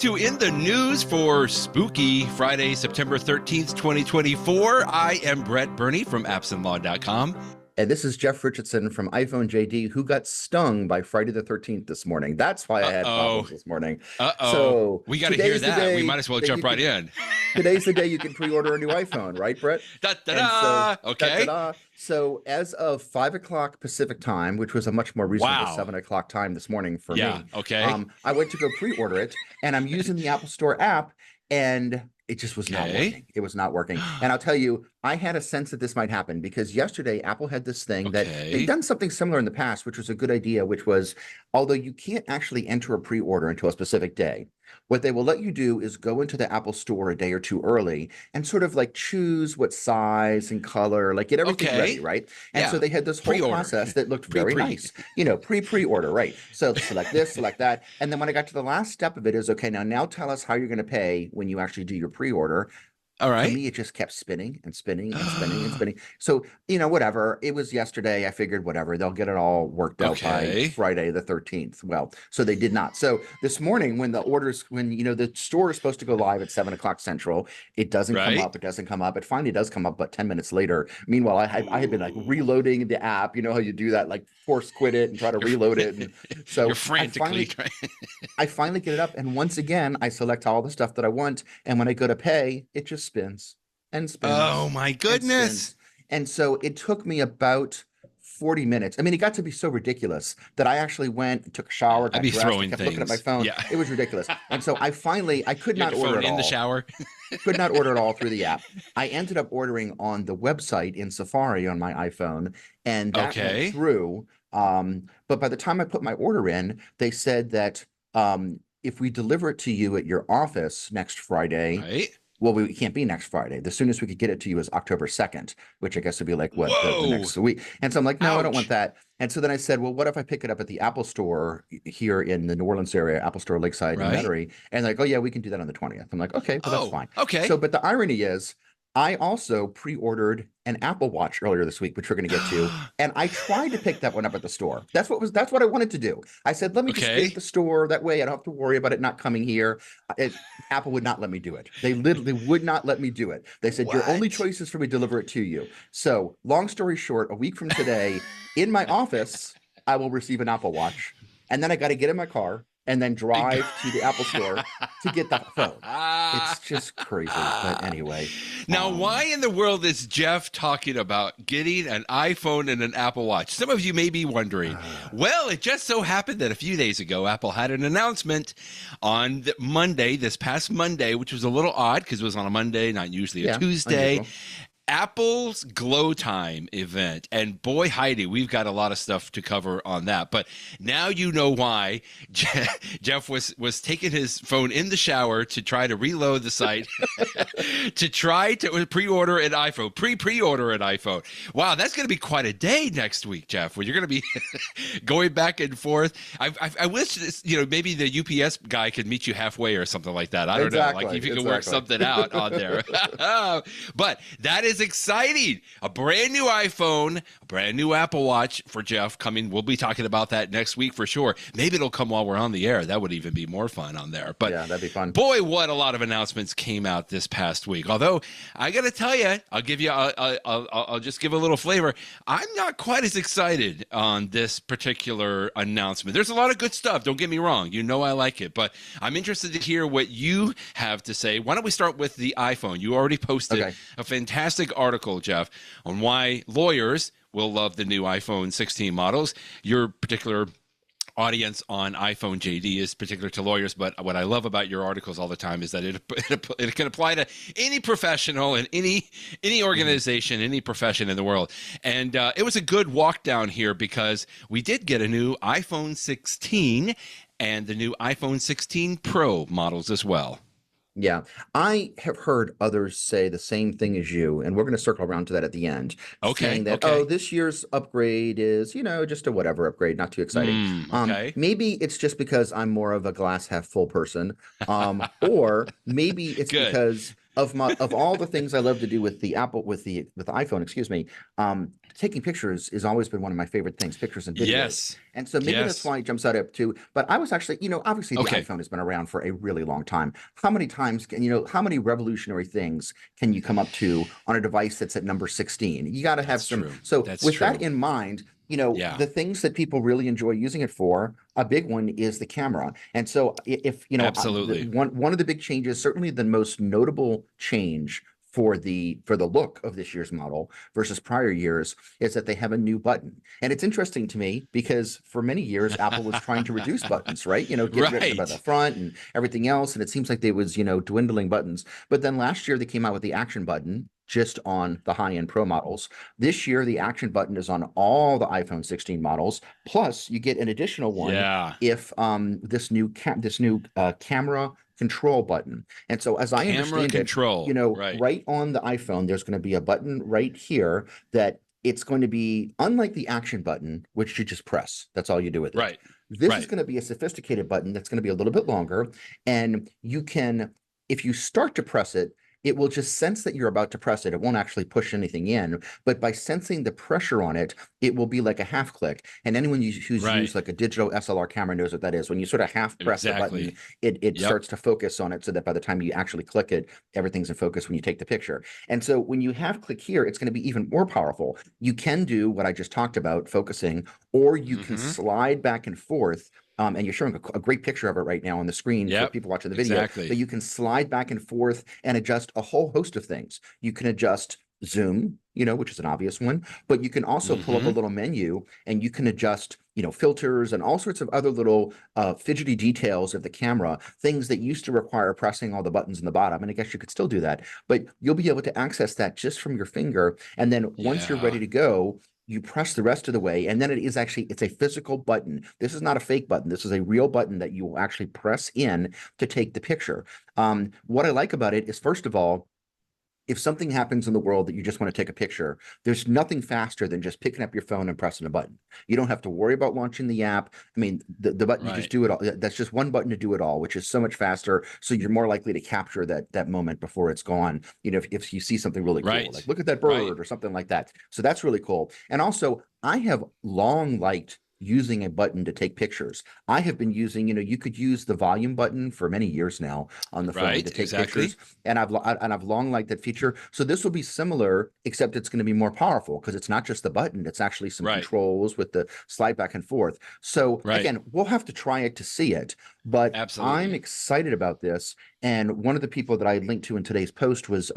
to In the News for spooky Friday, September 13th, 2024. I am Brett Burney from appsandlaw.com. And this is Jeff Richardson from iPhone JD, who got stung by Friday the 13th this morning. That's why I had problems this morning. So we got to hear that. We might as well jump right in. Today's the day you can pre-order a new iPhone, right, Brett? Da-da-da! Okay. Da-da-da. So as of 5 o'clock Pacific time, which was a much more reasonable 7 o'clock time this morning for me. Okay. I went to go pre-order it, and I'm using the Apple Store app, and it just was not working. It was not working. And I'll tell you, I had a sense that this might happen because yesterday Apple had this thing that they've done something similar in the past, which was a good idea, which was, although you can't actually enter a pre-order until a specific day, what they will let you do is go into the Apple Store a day or two early and sort of like choose what size and color, like get everything ready, right? And so they had this whole process that looked very nice, you know, pre-order, right? So select this, select that. And then when I got to the last step of it is, okay, now tell us how you're going to pay when you actually do your pre-order. All right. For me, it just kept spinning and spinning and spinning and spinning. So, you know, whatever. It was yesterday. I figured whatever. They'll get it all worked out by Friday the 13th. Well, so they did not. So this morning when you know, the store is supposed to go live at 7 o'clock Central, it doesn't come up. It doesn't come up. It finally does come up about 10 minutes later. Meanwhile, I had been like reloading the app. You know how you do that, like force quit it and try to reload it. And so you're frantically trying. I finally get it up. And once again, I select all the stuff that I want. And when I go to pay, it just spins and spins. Oh my goodness. And so it took me about 40 minutes. I mean, it got to be so ridiculous that I actually went and took a shower. I'd be throwing kept things. Looking at my phone. Yeah. It was ridiculous. And so I could not order it all. In the shower. Could not order it all through the app. I ended up ordering on the website in Safari on my iPhone, and that went through. But by the time I put my order in, they said that if we deliver it to you at your office next Friday, well, we can't be next Friday. The soonest we could get it to you is October 2nd, which I guess would be like the next week. And so I'm like, no, I don't want that. And so then I said, well, what if I pick it up at the Apple Store here in the New Orleans area, Apple Store Lakeside and Metairie? And they're like, oh yeah, we can do that on the 20th. I'm like, okay, well, that's fine. Okay. So, but the irony is, I also pre-ordered an Apple Watch earlier this week, which we're going to get to, and I tried to pick that one up at the store. That's what I wanted to do. I said, let me just get the store. That way I don't have to worry about it not coming here. Apple would not let me do it. They literally would not let me do it. They said, your only choice is for me to deliver it to you. So long story short, a week from today, in my office, I will receive an Apple Watch. And then I got to get in my car and then drive to the Apple Store to get that phone. It's just crazy. But anyway. Now, why in the world is Jeff talking about getting an iPhone and an Apple Watch? Some of you may be wondering. Well, it just so happened that a few days ago, Apple had an announcement on Monday, this past Monday, which was a little odd because it was on a Monday, not usually a Tuesday. Unusual. Apple's Glow Time event. And boy, Heidi, we've got a lot of stuff to cover on that. But now you know why Jeff was taking his phone in the shower to try to reload the site, to try to pre-order an iPhone, pre-order an iPhone. Wow, that's going to be quite a day next week, Jeff, when you're going to be going back and forth. I wish this, you know, maybe the UPS guy could meet you halfway or something like that. I don't know, like if you can work something out on there. But that is exciting. A brand new iPhone, a brand new Apple Watch for Jeff coming. We'll be talking about that next week for sure. Maybe it'll come while we're on the air. That would even be more fun on there. But yeah, that'd be fun. Boy, what a lot of announcements came out this past week. Although I got to tell you, I'll give you, I'll just give a little flavor. I'm not quite as excited on this particular announcement. There's a lot of good stuff. Don't get me wrong. You know I like it, but I'm interested to hear what you have to say. Why don't we start with the iPhone? You already posted a fantastic article, Jeff, on why lawyers will love the new iPhone 16 models. Your particular audience on iPhone JD is particular to lawyers, but what I love about your articles all the time is that it can apply to any professional in any organization, any profession in the world. And it was a good walk down here because we did get a new iPhone 16 and the new iPhone 16 Pro models as well. Yeah, I have heard others say the same thing as you, and we're going to circle around to that at the end. Saying that, oh, this year's upgrade is, you know, just a whatever upgrade, not too exciting. Maybe it's just because I'm more of a glass half full person, or maybe it's because of all the things I love to do with the iPhone, excuse me, taking pictures has always been one of my favorite things, pictures and videos. Yes. And so maybe that's why it jumps out up too. But I was actually, obviously the iPhone has been around for a really long time. How many times how many revolutionary things can you come up to on a device that's at number 16? You got to have some. So with that in mind, the things that people really enjoy using it for, a big one is the camera. And so if, absolutely, one of the big changes, certainly the most notable change for the look of this year's model versus prior years, is that they have a new button. And it's interesting to me because for many years Apple was trying to reduce buttons, right? Get rid of the front and everything else, and it seems like they was dwindling buttons. But then last year they came out with the action button just on the high-end Pro models. This year the action button is on all the iPhone 16 models, plus you get an additional one if this new camera control button. And so as I understand it, right on the iPhone, there's going to be a button right here that it's going to be unlike the action button, which you just press. That's all you do with it. Right. This is going to be a sophisticated button that's going to be a little bit longer. And you can, if you start to press it, it will just sense that you're about to press it. It won't actually push anything in, but by sensing the pressure on it, it will be like a half click. And anyone who's used like a digital SLR camera knows what that is. When you sort of half press the button, it starts to focus on it so that by the time you actually click it, everything's in focus when you take the picture. And so when you half click here, it's going to be even more powerful. You can do what I just talked about, focusing, or you can slide back and forth. And you're showing a great picture of it right now on the screen for people watching the video. But you can slide back and forth and adjust a whole host of things. You can adjust zoom, which is an obvious one, but you can also pull up a little menu and you can adjust, filters and all sorts of other little fidgety details of the camera, things that used to require pressing all the buttons in the bottom. And I guess you could still do that, but you'll be able to access that just from your finger. And then once you're ready to go, you press the rest of the way, and then it's a physical button. This is not a fake button. This is a real button that you will actually press in to take the picture. What I like about it is, first of all, if something happens in the world that you just want to take a picture, there's nothing faster than just picking up your phone and pressing a button. You don't have to worry about launching the app. I mean, the button, you just do it all. That's just one button to do it all, which is so much faster. So you're more likely to capture that moment before it's gone. If you see something really cool, like look at that bird or something like that. So that's really cool. And also, I have long liked using a button to take pictures. I have been using, you could use the volume button for many years now on the phone to take pictures, and I've long liked that feature. So this will be similar, except it's going to be more powerful because it's not just the button; it's actually some controls with the slide back and forth. So again, we'll have to try it to see it, but I'm excited about this. And one of the people that I linked to in today's post was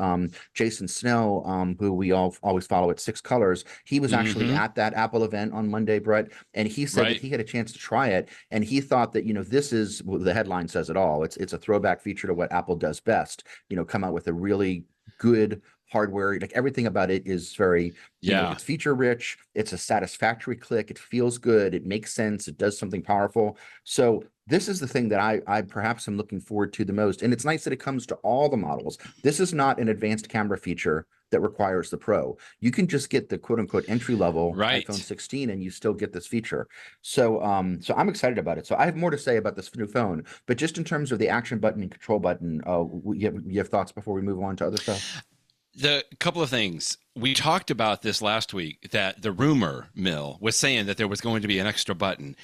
Jason Snell, who we all always follow at Six Colors. He was actually at that Apple event on Monday, Brett, and he said that he had a chance to try it, and he thought that this is, well, the headline says it all. It's a throwback feature to what Apple does best. Come out with a really good hardware. Like everything about it is very, it's feature rich. It's a satisfactory click. It feels good. It makes sense. It does something powerful. So this is the thing that I perhaps am looking forward to the most. And it's nice that it comes to all the models. This is not an advanced camera feature that requires the Pro. You can just get the quote unquote entry level iPhone 16 and you still get this feature. So so I'm excited about it. So I have more to say about this new phone, but just in terms of the action button and control button, you have thoughts before we move on to other stuff? The couple of things. We talked about this last week, that the rumor mill was saying that there was going to be an extra button.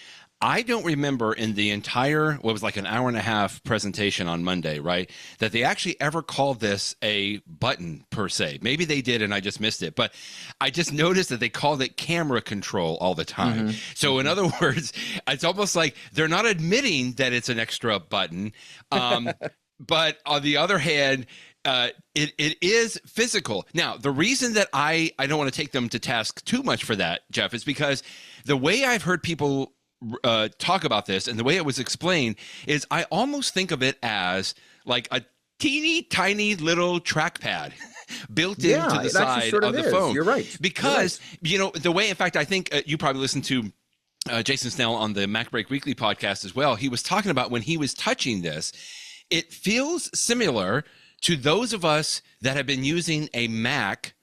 I don't remember in the entire, what was like an hour and a half presentation on Monday, right, that they actually ever called this a button per se. Maybe they did and I just missed it, but I just noticed that they called it camera control all the time. So in other words, it's almost like they're not admitting that it's an extra button. But on the other hand, it is physical. Now, the reason that I don't want to take them to task too much for that, Jeff, is because the way I've heard people talk about this and the way it was explained is I almost think of it as like a teeny tiny little trackpad built into the side of the phone. You're right. Because, the way, in fact, I think you probably listened to Jason Snell on the Mac Break Weekly podcast as well. He was talking about when he was touching this, it feels similar to those of us that have been using a Mac,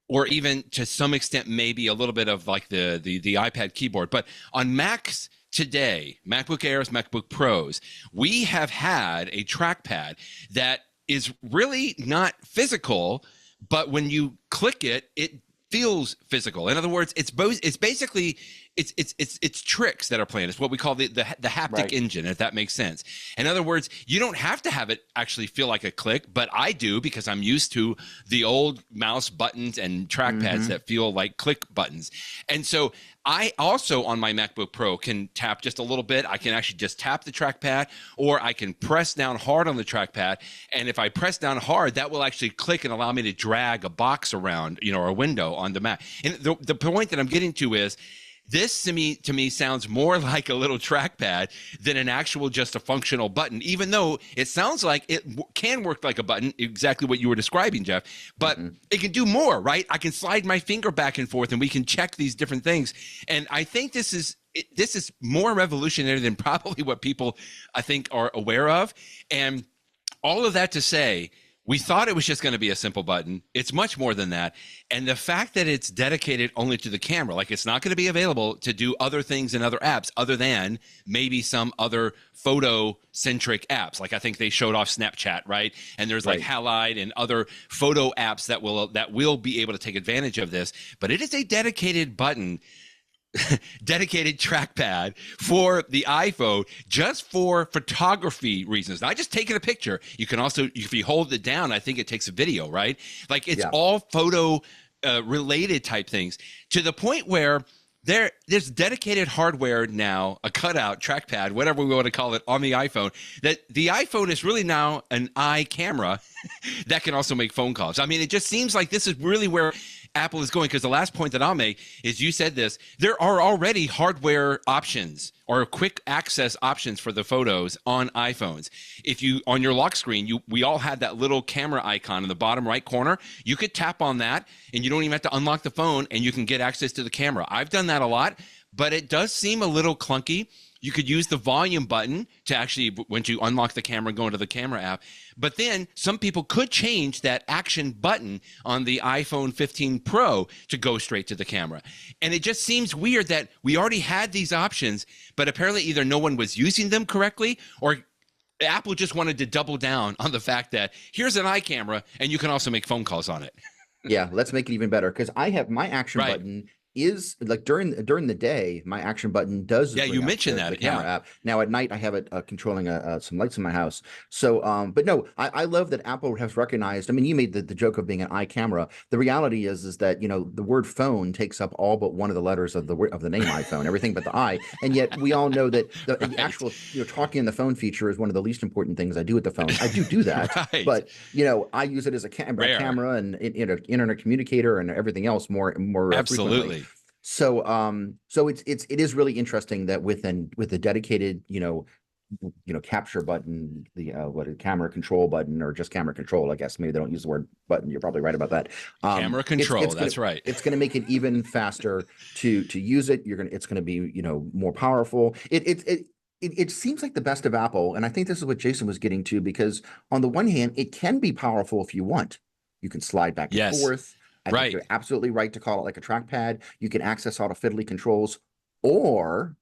or even to some extent, maybe a little bit of like the iPad keyboard. But on Macs today, MacBook Airs, MacBook Pros, we have had a trackpad that is really not physical, but when you click it, it feels physical. In other words, it's both. It's basically it's tricks that are playing. It's what we call the haptic engine, if that makes sense. In other words, you don't have to have it actually feel like a click, but I do because I'm used to the old mouse buttons and trackpads that feel like click buttons. And so I also on my MacBook Pro can tap just a little bit. I can actually just tap the trackpad, or I can press down hard on the trackpad. And if I press down hard, that will actually click and allow me to drag a box around, or a window on the Mac. And the point that I'm getting to is, this to me sounds more like a little trackpad than an actual just a functional button, even though it sounds like it can work like a button, exactly what you were describing, Jeff, but it can do more, right? I can slide my finger back and forth and we can check these different things. And I think this is more revolutionary than probably what people I think are aware of. And all of that to say, we thought it was just going to be a simple button. It's much more than that. And the fact that it's dedicated only to the camera, like it's not going to be available to do other things in other apps other than maybe some other photo-centric apps. Like I think they showed off Snapchat, right? And there's like Halide and other photo apps that will be able to take advantage of this. But it is a dedicated button, dedicated trackpad for the iPhone just for photography reasons, not just taking a picture. You can also, if you hold it down, I think it takes a video, right? Like it's all photo related type things, to the point where there's dedicated hardware now, a cutout trackpad, whatever we want to call it, on the iPhone, that the iPhone is really now an eye camera that can also make phone calls. I mean, it just seems like this is really where Apple is going, because the last point that I'll make is, you said this, there are already hardware options or quick access options for the photos on iPhones. If you, on your lock screen, we all had that little camera icon in the bottom right corner. You could tap on that and you don't even have to unlock the phone and you can get access to the camera. I've done that a lot, but it does seem a little clunky. You could use the volume button to actually, once you unlock the camera, go into the camera app. But then some people could change that action button on the iPhone 15 Pro to go straight to the camera. And it just seems weird that we already had these options, but apparently either no one was using them correctly, or Apple just wanted to double down on the fact that here's an eye camera and you can also make phone calls on it. Yeah, let's make it even better, because I have my action button is like during the day, my action button does. Yeah, you mentioned that. The camera app. Now at night, I have it controlling some lights in my house. So, but no, I love that Apple has recognized. I mean, you made the joke of being an eye camera. The reality is that the word phone takes up all but one of the letters of the name iPhone, everything but the I. And yet we all know that the actual talking on the phone feature is one of the least important things I do with the phone. I do that, but I use it as a camera and internet communicator and everything else more absolutely. Frequently. So it is really interesting that with the dedicated capture button, the camera control button, or just camera control, I guess maybe they don't use the word button. You're probably right about that. Camera control, that's right. It's going to make it even faster to use it. It's going to be more powerful. It seems like the best of Apple, and I think this is what Jason was getting to, because on the one hand, it can be powerful if you want. You can slide back and forth. I think you're absolutely right to call it like a trackpad. You can access all the fiddly controls, or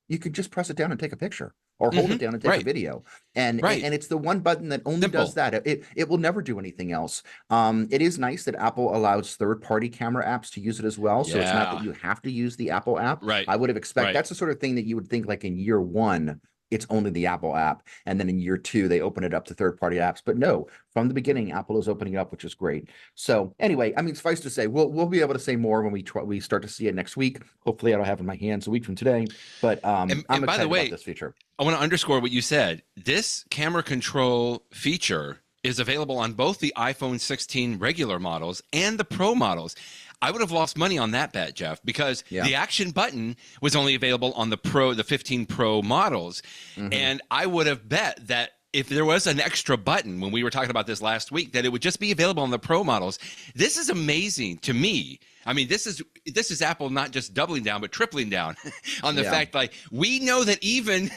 you could just press it down and take a picture, or hold it down and take a video. And it's the one button that only does that. It will never do anything else. It is nice that Apple allows third-party camera apps to use it as well. So it's not that you have to use the Apple app. I would have expected that's the sort of thing that you would think, like in year one, it's only the Apple app, and then in year two they open it up to third-party apps. But no, from the beginning, Apple is opening it up, which is great. So anyway, I mean, suffice to say, we'll be able to say more when we start to see it next week. Hopefully, I don't have it in my hands a week from today. But I'm excited about this feature. I want to underscore what you said. This camera control feature is available on both the iPhone 16 regular models and the Pro models. I would have lost money on that bet, Jeff, because the action button was only available on the 15 Pro models. And I would have bet that if there was an extra button, when we were talking about this last week, that it would just be available on the Pro models. This is amazing to me. I mean, this is Apple not just doubling down, but tripling down on the fact, like, we know that even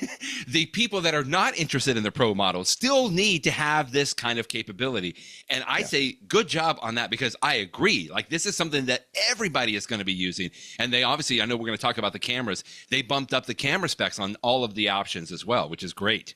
the people that are not interested in the Pro models still need to have this kind of capability. And I say good job on that, because I agree. Like, this is something that everybody is going to be using. And they obviously, I know we're going to talk about the cameras. They bumped up the camera specs on all of the options as well, which is great.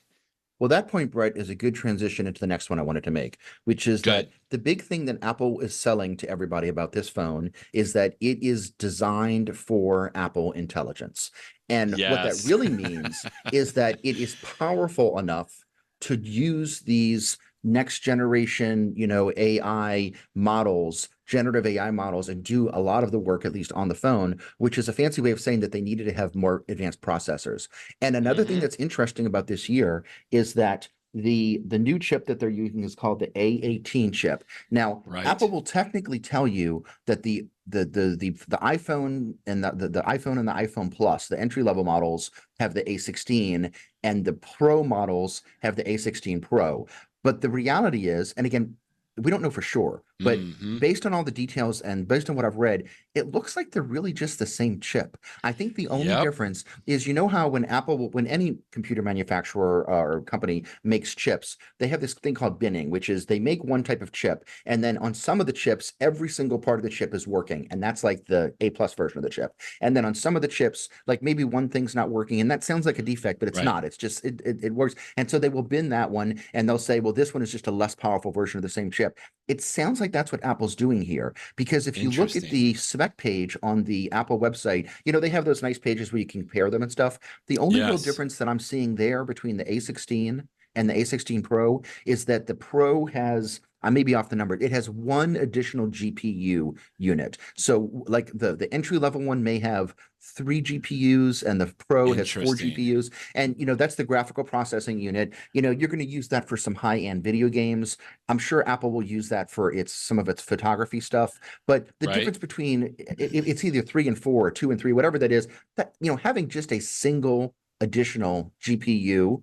Well, that point, Brett, is a good transition into the next one I wanted to make, which is Good. that the big thing that Apple is selling to everybody about this phone is that it is designed for Apple Intelligence. And what that Yes. really means is that it is powerful enough to use these next generation, AI models, generative AI models, and do a lot of the work, at least on the phone, which is a fancy way of saying that they needed to have more advanced processors. And another thing that's interesting about this year is that the new chip that they're using is called the A18 chip. Now, Right. Apple will technically tell you that the iPhone and the iPhone and the iPhone Plus, the entry level models, have the A16, and the Pro models have the A16 Pro. But the reality is, and again, we don't know for sure, but based on all the details and based on what I've read, it looks like they're really just the same chip. I think the only difference is, how when any computer manufacturer or company makes chips, they have this thing called binning, which is they make one type of chip, and then on some of the chips, every single part of the chip is working, and that's like the A plus version of the chip. And then on some of the chips, like maybe one thing's not working, and that sounds like a defect, but it's not. It's just it works. And so they will bin that one, and they'll say, well, this one is just a less powerful version of the same chip. It sounds like that's what Apple's doing here, because if you look at the spec page on the Apple website, they have those nice pages where you can compare them and stuff. The only real difference that I'm seeing there between the A16 and the A16 Pro is that the Pro has, I may be off the number, it has one additional GPU unit. So like the entry level one may have 3 GPUs, and the Pro has 4 GPUs. And that's the graphical processing unit. You're going to use that for some high-end video games. I'm sure Apple will use that for some of its photography stuff. But the difference between it's either 3 and 4 or 2 and 3, whatever that is, that having just a single additional GPU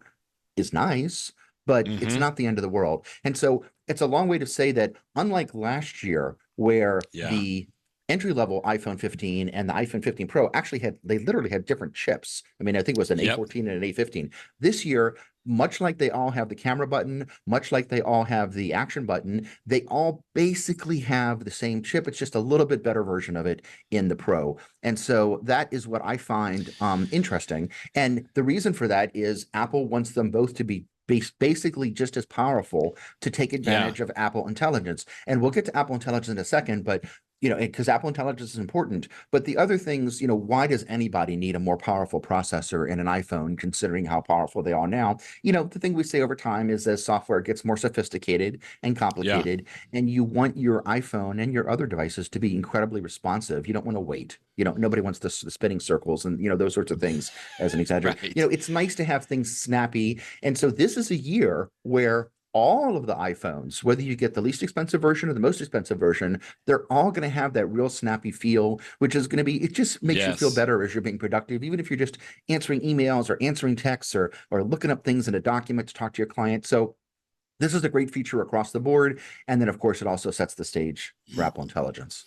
is nice, but it's not the end of the world. And so it's a long way to say that, unlike last year, where the entry-level iPhone 15 and the iPhone 15 Pro they literally had different chips. I mean, I think it was an A14 and an A15. This year, much like they all have the camera button, much like they all have the action button, they all basically have the same chip. It's just a little bit better version of it in the Pro. And so that is what I find interesting. And the reason for that is Apple wants them both to be basically just as powerful to take advantage of Apple Intelligence. And we'll get to Apple Intelligence in a second, but because Apple Intelligence is important. But the other things, why does anybody need a more powerful processor in an iPhone, considering how powerful they are now? The thing we say over time is, as software gets more sophisticated and complicated, and you want your iPhone and your other devices to be incredibly responsive. You don't want to wait. Nobody wants the spinning circles and, those sorts of things, as an exaggeration. It's nice to have things snappy. And so this is a year where all of the iPhones, whether you get the least expensive version or the most expensive version, they're all going to have that real snappy feel, which is going to be, it just makes you feel better as you're being productive, even if you're just answering emails or answering texts or looking up things in a document to talk to your client. So this is a great feature across the board. And then, of course, it also sets the stage for Apple Intelligence.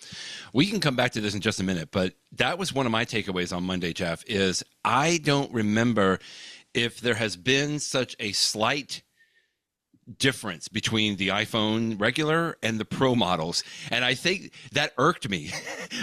We can come back to this in just a minute, but that was one of my takeaways on Monday, Jeff, is I don't remember if there has been such a slight difference between the iPhone regular and the Pro models. And I think that irked me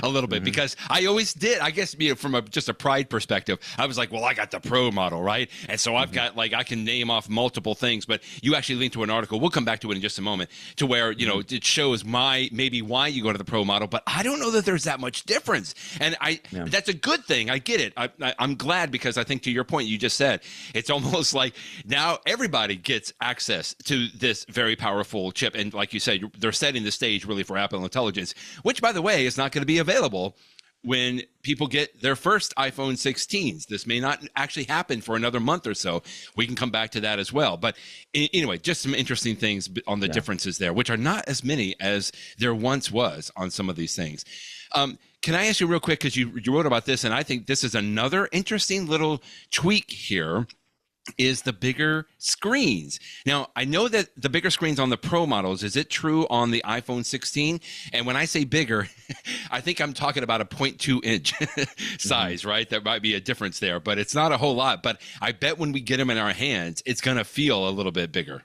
a little bit because I always did. I guess, from just a pride perspective, I was like, well, I got the Pro model, right? And so I've got, I can name off multiple things, but you actually linked to an article. We'll come back to it in just a moment, to where, it shows maybe why you go to the Pro model, but I don't know that there's that much difference. And that's a good thing. I get it. I'm glad, because I think, to your point, you just said, it's almost like now everybody gets access to this very powerful chip. And like you said, they're setting the stage really for Apple Intelligence, which, by the way, is not going to be available when people get their first iPhone 16s. This may not actually happen for another month or so. We can come back to that as well. But anyway, just some interesting things on the differences there, which are not as many as there once was on some of these things. Can I ask you real quick, because you wrote about this, and I think this is another interesting little tweak here, is the bigger screens. Now, I know that the bigger screens on the Pro models, is it true on the iPhone 16? And when I say bigger, I think I'm talking about a 0.2 inch size, right? There might be a difference there, but it's not a whole lot. But I bet when we get them in our hands, it's going to feel a little bit bigger.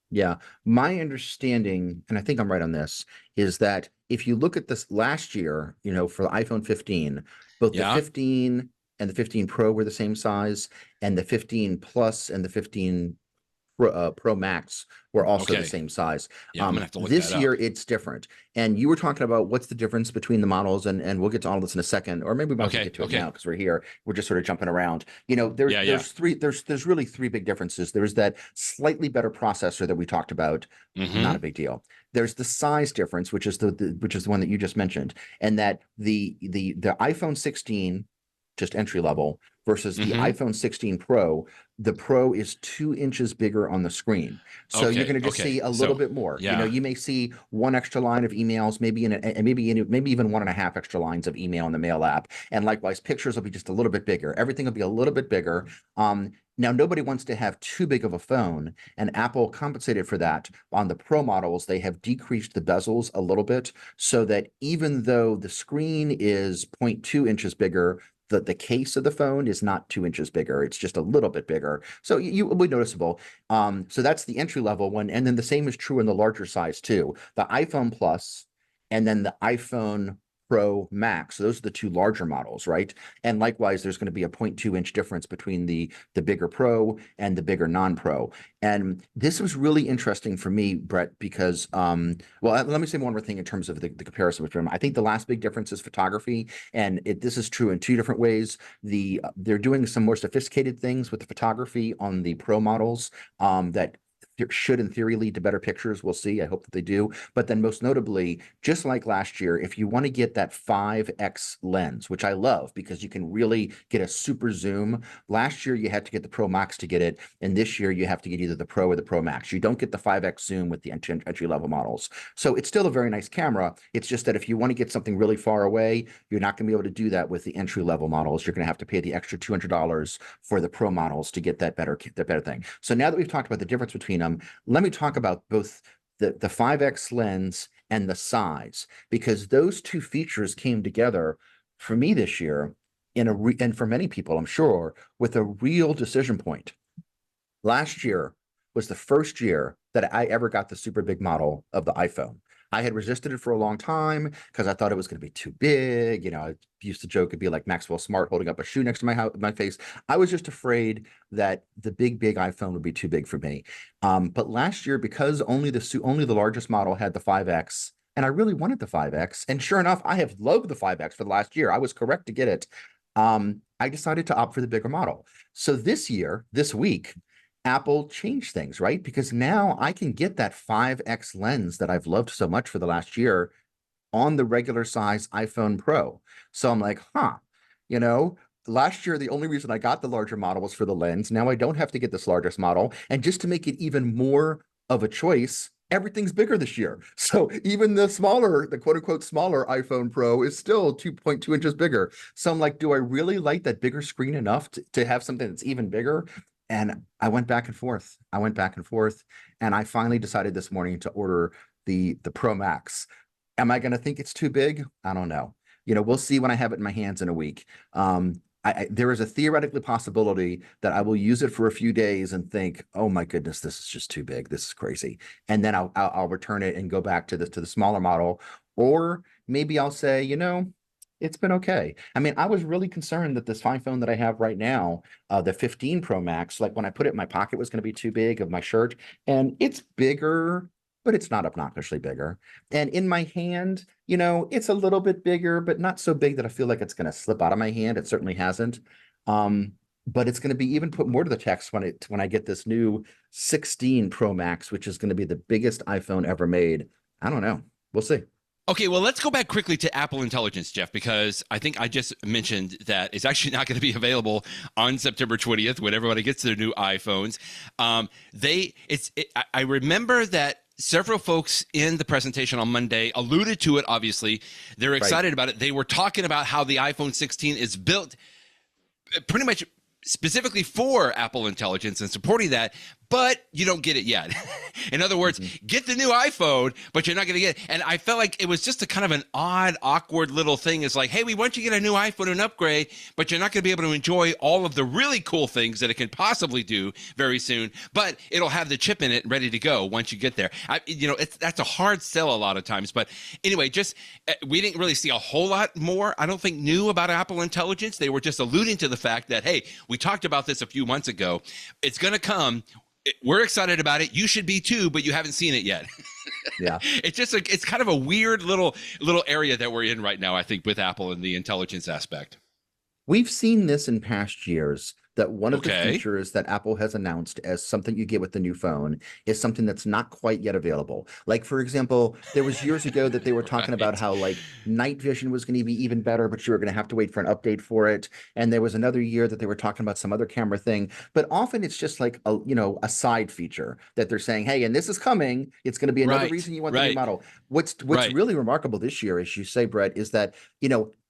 Yeah. My understanding, and I think I'm right on this, is that if you look at this last year, for the iPhone 15, both the 15 and the 15 Pro were the same size, and the 15 Plus and the 15 Pro Max were also the same size. Yeah, I'm gonna have to look This that year up. it's different. And you were talking about what's the difference between the models, and we'll get to all this in a second, or maybe we might as well get to it now because we're here. We're just sort of jumping around. You know, there's really three big differences. There's that slightly better processor that we talked about, not a big deal. There's the size difference, which is the one that you just mentioned, and that the iPhone 16, just entry level, versus the iPhone 16 Pro. The Pro is 2 inches bigger on the screen, so you're going to just see a little bit more. You know, you may see 1 extra line of emails, maybe maybe even 1.5 extra lines of email in the Mail app, and likewise pictures will be just a little bit bigger. Everything will be a little bit bigger. Now, nobody wants to have too big of a phone, and Apple compensated for that. On the Pro models, they have decreased the bezels a little bit so that even though the screen is 0.2 inches bigger, the case of the phone is not 2 inches bigger. It's just a little bit bigger. So it will be noticeable. So that's the entry level one. And then the same is true in the larger size too. The iPhone Plus and then the iPhone Pro Max. So those are the two larger models, right? And likewise, there's going to be a 0.2 inch difference between the bigger Pro and the bigger non-Pro. And this was really interesting for me, Brett, because, well, let me say one more thing in terms of the comparison between them. I think the last big difference is photography, and this is true in two different ways. They're doing some more sophisticated things with the photography on the Pro models that should in theory lead to better pictures. We'll see. I hope that they do. But then most notably, just like last year, if you want to get that 5x lens, which I love because you can really get a super zoom. Last year you had to get the Pro Max to get it, and this year you have to get either the Pro or the Pro Max. You don't get the 5x zoom with the entry level models. So it's still a very nice camera. It's just that if you want to get something really far away, you're not going to be able to do that with the entry level models. You're going to have to pay the extra $200 for the Pro models to get that better thing. So now that we've talked about the difference between them, let me talk about both the 5x lens and the size, because those two features came together for me this year and for many people, I'm sure, with a real decision point. Last year was the first year that I ever got the super big model of the iPhone. I had resisted it for a long time because I thought it was going to be too big. You know, I used to joke it'd be like Maxwell Smart holding up a shoe next to my face. I was just afraid that the big iPhone would be too big for me. But last year, because only the largest model had the 5X, and I really wanted the 5X, and sure enough, I have loved the 5X for the last year. I was correct to get it. I decided to opt for the bigger model. So this week, Apple changed things, right? Because now I can get that 5X lens that I've loved so much for the last year on the regular size iPhone Pro. So I'm like, you know, last year, the only reason I got the larger model was for the lens. Now I don't have to get this largest model. And just to make it even more of a choice, everything's bigger this year. So even the quote unquote smaller iPhone Pro is still 2.2 inches bigger. So I'm like, do I really like that bigger screen enough to have something that's even bigger? And I went back and forth. And I finally decided this morning to order the Pro Max. Am I going to think it's too big? I don't know. You know, we'll see when I have it in my hands in a week. There is a theoretical possibility that I will use it for a few days and think, oh my goodness, this is just too big. This is crazy. And then I'll return it and go back to the smaller model. Or maybe I'll say, you know, it's been okay. I mean, I was really concerned that this fine phone that I have right now, the 15 Pro Max, like when I put it in my pocket, was going to be too big of my shirt. And it's bigger, but it's not obnoxiously bigger. And in my hand, you know, it's a little bit bigger, but not so big that I feel like it's going to slip out of my hand. It certainly hasn't. But it's going to be even put more to the test when I get this new 16 Pro Max, which is going to be the biggest iPhone ever made. I don't know. We'll see. Okay, well, let's go back quickly to Apple Intelligence, Jeff, because I think I just mentioned that it's actually not going to be available on September 20th when everybody gets their new iPhones. I remember that several folks in the presentation on Monday alluded to it, obviously. They're excited about it. They were talking about how the iPhone 16 is built pretty much specifically for Apple Intelligence and supporting that, but you don't get it yet. In other words, get the new iPhone, but you're not going to get it. And I felt like it was just a kind of an odd, awkward little thing. It's like, hey, we want you to get a new iPhone and upgrade, but you're not going to be able to enjoy all of the really cool things that it can possibly do very soon, but it'll have the chip in it ready to go once you get there. That's a hard sell a lot of times. But anyway, we didn't really see a whole lot more, I don't think, new about Apple Intelligence. They were just alluding to the fact that, hey, we talked about this a few months ago. It's going to come. we're excited about it. You should be too, but you haven't seen it yet. Yeah. It's kind of a weird little area that we're in right now, I think, with Apple and the intelligence aspect. We've seen this in past years, that one of the Okay. features that Apple has announced as something you get with the new phone is something that's not quite yet available. Like, for example, there was years ago that they were talking about how like night vision was going to be even better, but you were going to have to wait for an update for it. And there was another year that they were talking about some other camera thing. But often it's just like a side feature that they're saying, hey, and this is coming. It's going to be another reason you want the new model. What's really remarkable this year, as you say, Brett, is that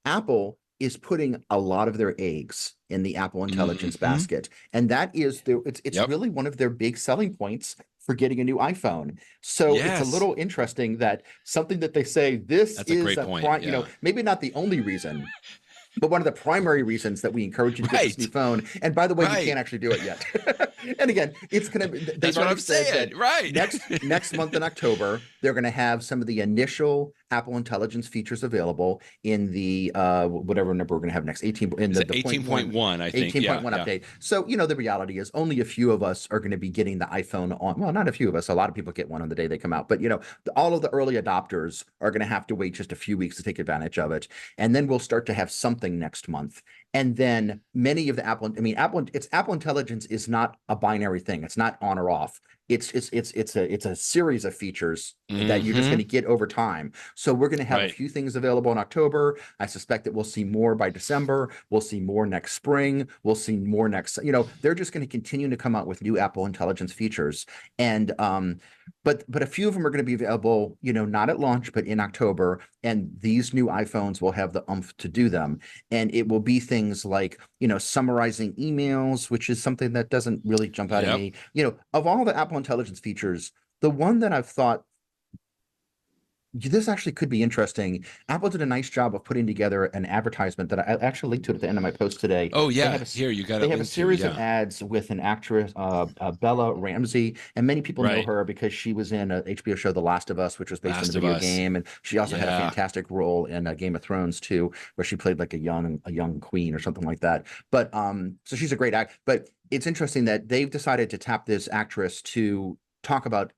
Apple is putting a lot of their eggs in the Apple Intelligence basket. And that is it's really one of their big selling points for getting a new iPhone. So it's a little interesting that something that they say this is a great point. Maybe not the only reason, but one of the primary reasons that we encourage you to get this new phone. And by the way, you can't actually do it yet. And again, it's going to, that's what I'm saying. Next month in October, they're going to have some of the initial Apple Intelligence features available in the whatever number we're going to have next, 18.1, I think. 18.1 update. So, the reality is only a few of us are going to be getting the iPhone on. Well, not a few of us. A lot of people get one on the day they come out. But, all of the early adopters are going to have to wait just a few weeks to take advantage of it. And then we'll start to have something next month. And then many of the Apple Intelligence is not a binary thing. It's not on or off. It's a series of features that you're just going to get over time. So we're going to have a few things available in October. I suspect that we'll see more by December. We'll see more next spring. We'll see more next. They're just going to continue to come out with new Apple Intelligence features. And but a few of them are going to be available, not at launch, but in October. And these new iPhones will have the oomph to do them. And it will be things like, summarizing emails, which is something that doesn't really jump out at me. Of all the Apple Intelligence features, the one that I've thought this actually could be interesting. Apple did a nice job of putting together an advertisement that I actually linked to at the end of my post today. Oh yeah, here you got it. They have a series of ads with an actress, Bella Ramsey, and many people know her because she was in a HBO show, The Last of Us, which was based on the video game, and she also had a fantastic role in Game of Thrones too, where she played like a young queen or something like that. But so she's a great actor. But it's interesting that they've decided to tap this actress to talk about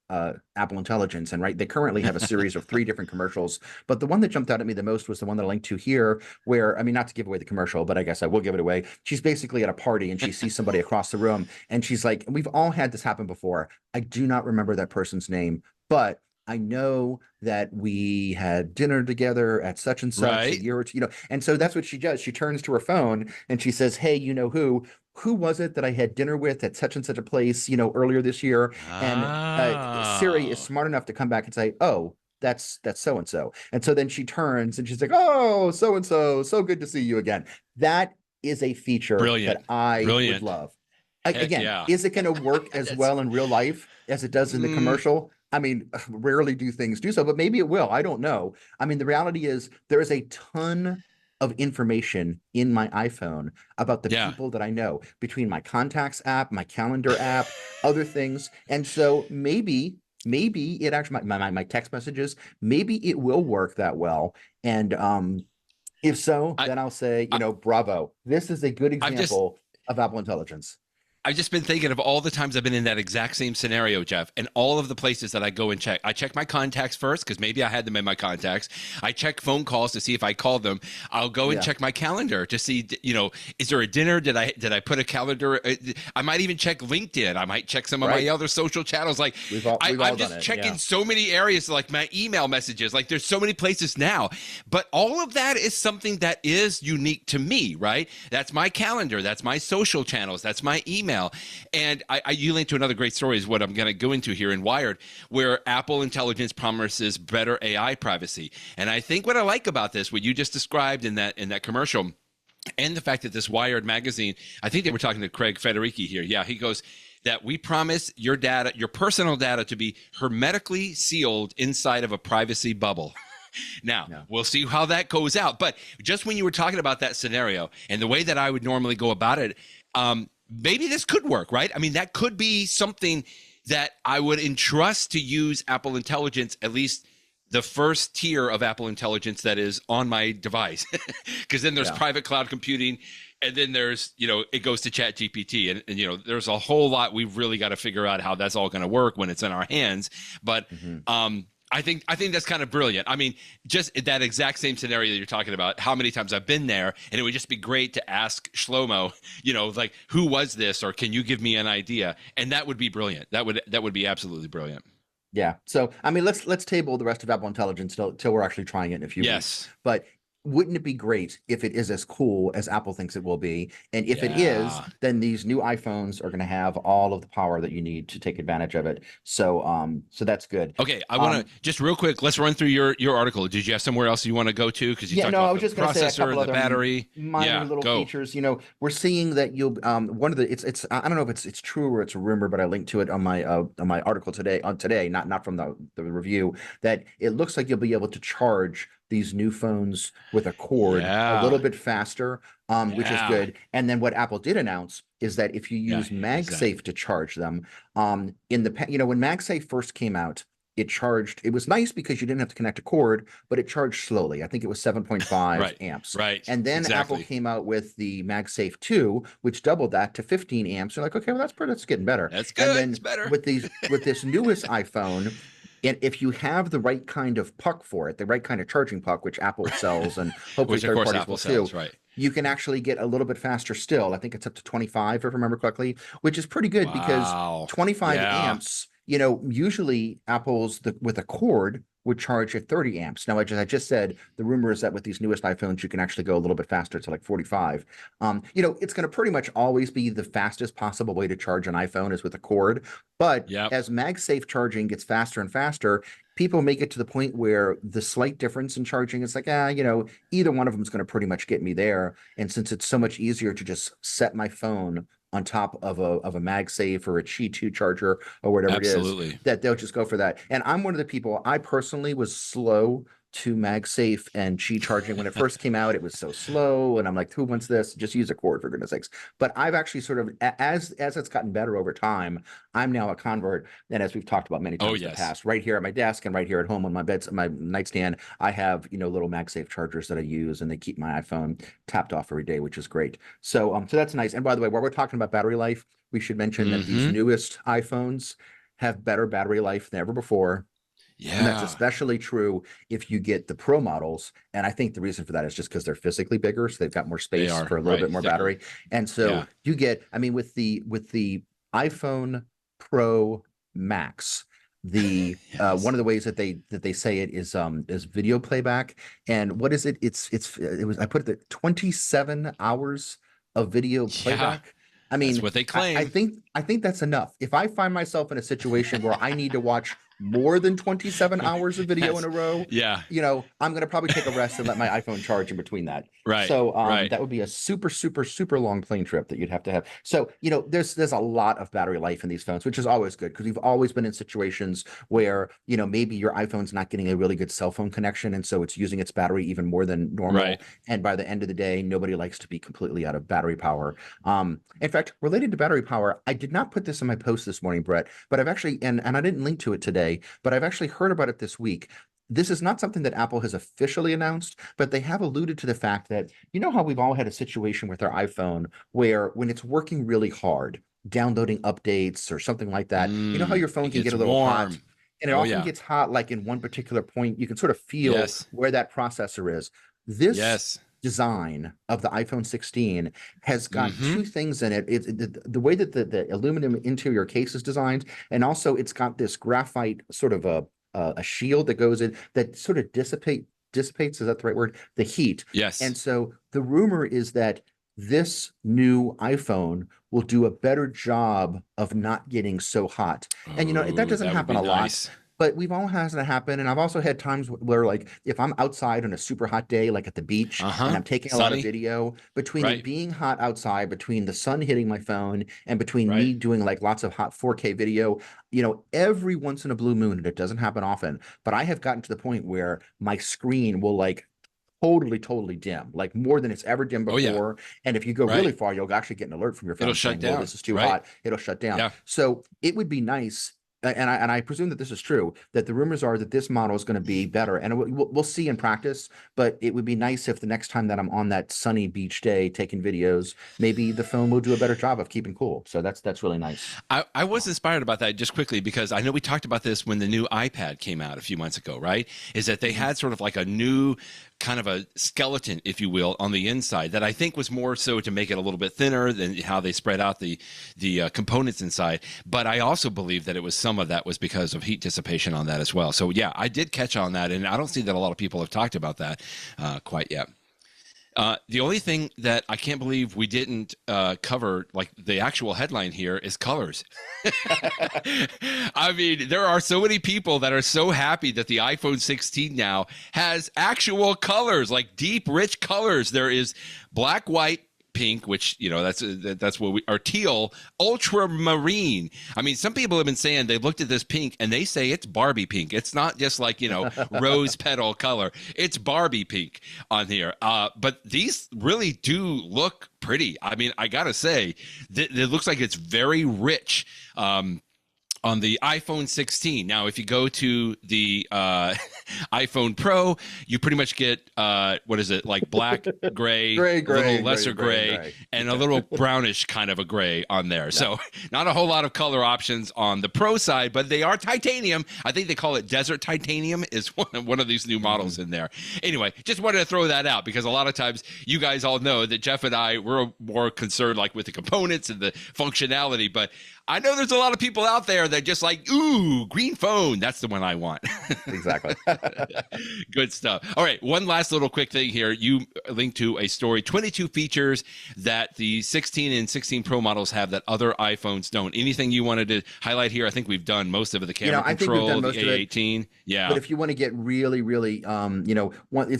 Apple Intelligence, and they currently have a series of 3 different commercials, but the one that jumped out at me the most was the one that I linked to here, where, not to give away the commercial, but I guess I will give it away. She's basically at a party and she sees somebody across the room and she's like, we've all had this happen before. I do not remember that person's name, but I know that we had dinner together at such and such a year or two, and so that's what she does. She turns to her phone and she says, hey, who was it that I had dinner with at such and such a place, earlier this year? And Siri is smart enough to come back and say, oh, that's so-and-so. And so then she turns and she's like, oh, so-and-so, so good to see you again. That is a feature that I would love. Again, is it going to work as well in real life as it does in the commercial? Rarely do things do so, but maybe it will. I don't know. The reality is there is a ton of information in my iPhone about the people that I know, between my contacts app, my calendar app, other things. And so maybe it actually, my text messages, maybe it will work that well. And if so, then I'll say, bravo. This is a good example of Apple Intelligence. I've just been thinking of all the times I've been in that exact same scenario, Jeff, and all of the places that I go and check. I check my contacts first because maybe I had them in my contacts. I check phone calls to see if I called them. I'll go and check my calendar to see, is there a dinner? Did I put a calendar? I might even check LinkedIn. I might check some of my other social channels. Like I'm just checking so many areas, like my email messages. Like there's so many places now, but all of that is something that is unique to me, right? That's my calendar. That's my social channels. That's my email. And you linked to another great story is what I'm going to go into here in Wired, where Apple Intelligence promises better AI privacy. And I think what I like about this, what you just described in that commercial, and the fact that this Wired magazine, I think they were talking to Craig Federighi here. Yeah, he goes that we promise your data, your personal data, to be hermetically sealed inside of a privacy bubble. Now, we'll see how that goes out. But just when you were talking about that scenario and the way that I would normally go about it, maybe this could work, right? That could be something that I would entrust to use Apple Intelligence, at least the first tier of Apple Intelligence that is on my device. Because then there's private cloud computing, And then there's, it goes to Chat GPT, and there's a whole lot we've really got to figure out how that's all going to work when it's in our hands. But I think that's kind of brilliant. I mean, just that exact same scenario that you're talking about, how many times I've been there, and it would just be great to ask Shlomo, like, who was this, or can you give me an idea? And that would be brilliant. That would be absolutely brilliant. Yeah. So, I mean, let's table the rest of Apple Intelligence till we're actually trying it in a few weeks. But wouldn't it be great if it is as cool as Apple thinks it will be? And if it is, then these new iPhones are going to have all of the power that you need to take advantage of it. So, so that's good. Okay, I want to just real quick. Let's run through your article. Did you have somewhere else you want to go to? Because you talked about I was just going to say a couple the battery, minor little features. We're seeing that you'll one of the it's I don't know if it's true or it's a rumor, but I linked to it on my article today not from the review, that it looks like you'll be able to charge these new phones with a cord a little bit faster, which is good. And then what Apple did announce is that if you use MagSafe to charge them, when MagSafe first came out, it was nice because you didn't have to connect a cord, but it charged slowly. I think it was 7.5 amps. Right. And then Apple came out with the MagSafe 2, which doubled that to 15 amps. You're like, okay, well, that's getting better. That's good. And then it's better. with this newest iPhone, and if you have the right kind of puck for it, the right kind of charging puck, which Apple sells and hopefully third parties will too, you can actually get a little bit faster still. I think it's up to 25, if I remember correctly, which is pretty good because 25 amps, usually Apple's with a cord would charge at 30 amps. Now, as I just said, the rumor is that with these newest iPhones, you can actually go a little bit faster to like 45. It's going to pretty much always be the fastest possible way to charge an iPhone is with a cord. But as MagSafe charging gets faster and faster, people make it to the point where the slight difference in charging is like, either one of them is going to pretty much get me there. And since it's so much easier to just set my phone on top of a MagSafe or a Qi 2 charger or whatever it is, that they'll just go for that. And I'm one of the people, I personally was slow to MagSafe and Qi charging. When it first came out, it was so slow. And I'm like, who wants this? Just use a cord, for goodness sakes. But I've actually sort of, as it's gotten better over time, I'm now a convert. And as we've talked about many times in the past, right here at my desk and right here at home on my nightstand, I have, little MagSafe chargers that I use, and they keep my iPhone tapped off every day, which is great. So, so that's nice. And by the way, while we're talking about battery life, we should mention that these newest iPhones have better battery life than ever before. Yeah. And that's especially true if you get the Pro models. And I think the reason for that is just because they're physically bigger. So they've got more space for a little bit more battery. And so you get, with the iPhone Pro Max, the one of the ways that they say it is video playback. And what is it? I put it at 27 hours of video playback. I mean, that's what they claim. I think that's enough. If I find myself in a situation where I need to watch more than 27 hours of video in a row, I'm going to probably take a rest and let my iPhone charge in between that. Right. So that would be a super, super, super long plane trip that you'd have to have. So, there's a lot of battery life in these phones, which is always good because we've always been in situations where, maybe your iPhone's not getting a really good cell phone connection. And so it's using its battery even more than normal. Right. And by the end of the day, nobody likes to be completely out of battery power. In fact, related to battery power, I did not put this in my post this morning, Brett, but I've actually, and I didn't link to it today, but I've actually heard about it this week. This is not something that Apple has officially announced, but they have alluded to the fact that, how we've all had a situation with our iPhone where when it's working really hard, downloading updates or something like that, how your phone can get a little hot. And it often gets hot, like in one particular point, you can sort of feel where that processor is. This design of the iPhone 16 has got two things in it. It's the way that the aluminum interior case is designed, and also it's got this graphite sort of a shield that goes in that sort of dissipates, is that the right word? The heat. Yes. And so the rumor is that this new iPhone will do a better job of not getting so hot. And that doesn't happen a lot. But we've all had that happen. And I've also had times where, like, if I'm outside on a super hot day, like at the beach, and I'm taking a lot of video, between it being hot outside, between the sun hitting my phone, and between me doing like lots of hot 4K video, every once in a blue moon, and it doesn't happen often, but I have gotten to the point where my screen will like totally dim, like more than it's ever dimmed before. And if you go really far, you'll actually get an alert from your phone. It'll shut down. This is too hot. It'll shut down. Yeah. So it would be nice and I presume that this is true, that the rumors are that this model is going to be better, and we'll see in practice. But it would be nice if the next time that I'm on that sunny beach day taking videos, maybe the phone will do a better job of keeping cool. So that's really nice. I was inspired about that just quickly because I know we talked about this when the new iPad came out a few months ago, right? Is that they had sort of like a new kind of a skeleton, if you will, on the inside that I think was more so to make it a little bit thinner than how they spread out the components inside. But I also believe that it was some of that was because of heat dissipation on that as well. So yeah, I did catch on that, and I don't see that a lot of people have talked about that quite yet. The only thing that I can't believe we didn't cover, like the actual headline here, is colors. I mean, there are so many people that are so happy that the iPhone 16 now has actual colors, like deep, rich colors. There is black, white, pink, which, you know, that's what we are, teal, ultramarine. I mean, some people have been saying they looked at this pink and they say it's Barbie pink. It's not just like, you know, rose petal color. It's Barbie pink on here. But these really do look pretty. I mean, I gotta say, it looks like it's very rich. On the iPhone 16. Now, if you go to the iPhone Pro, you pretty much get, what is it, like black, gray, a little lesser gray, and a little brownish kind of a gray on there. Yeah. So not a whole lot of color options on the Pro side, but they are titanium. I think they call it Desert Titanium is one of these new models in there. Anyway, just wanted to throw that out because a lot of times you guys all know that Jeff and I, we're more concerned like with the components and the functionality, but I know there's a lot of people out there that just like, ooh, green phone. That's the one I want. Exactly. Good stuff. All right. One last little quick thing here. You linked to a story, 22 features that the 16 and 16 Pro models have that other iPhones don't. Anything you wanted to highlight here? I think we've done most of it. The camera control, the A18. Yeah. But if you want to get really, really, you know,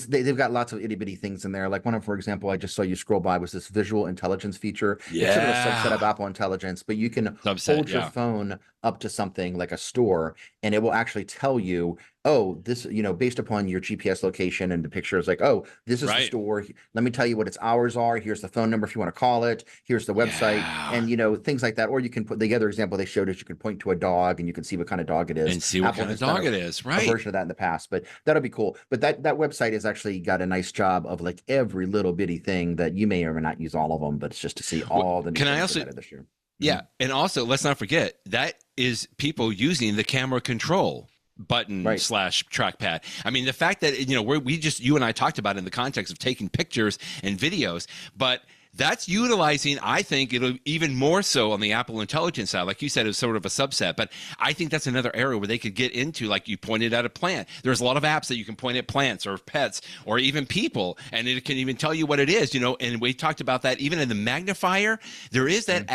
they've got lots of itty bitty things in there. Like one of, for example, I just saw you scroll by was this visual intelligence feature. Yeah. It's sort of a subset of Apple Intelligence, but you can hold your phone up to something like a store and it will actually tell you, oh, this, you know, based upon your GPS location, and the picture is like, oh, this is the store. Let me tell you what its hours are. Here's the phone number if you want to call it. Here's the website, and, you know, things like that. Or you can put the other example they showed is you can point to a dog and you can see what kind of dog it is. And see what kind of dog it is, right? A version of that in the past, but that'll be cool. But that website has actually got a nice job of like every little bitty thing that you may or may not use all of them, but it's just to see all the new things added this year. Yeah. And also, let's not forget, that is people using the camera control button / trackpad. I mean, the fact that, you know, you and I talked about it in the context of taking pictures and videos, but that's utilizing, I think it'll even more so on the Apple Intelligence side. Like you said, it's sort of a subset, but I think that's another area where they could get into, like you pointed at a plant. There's a lot of apps that you can point at plants or pets or even people, and it can even tell you what it is, you know, and we talked about that even in the magnifier. There is that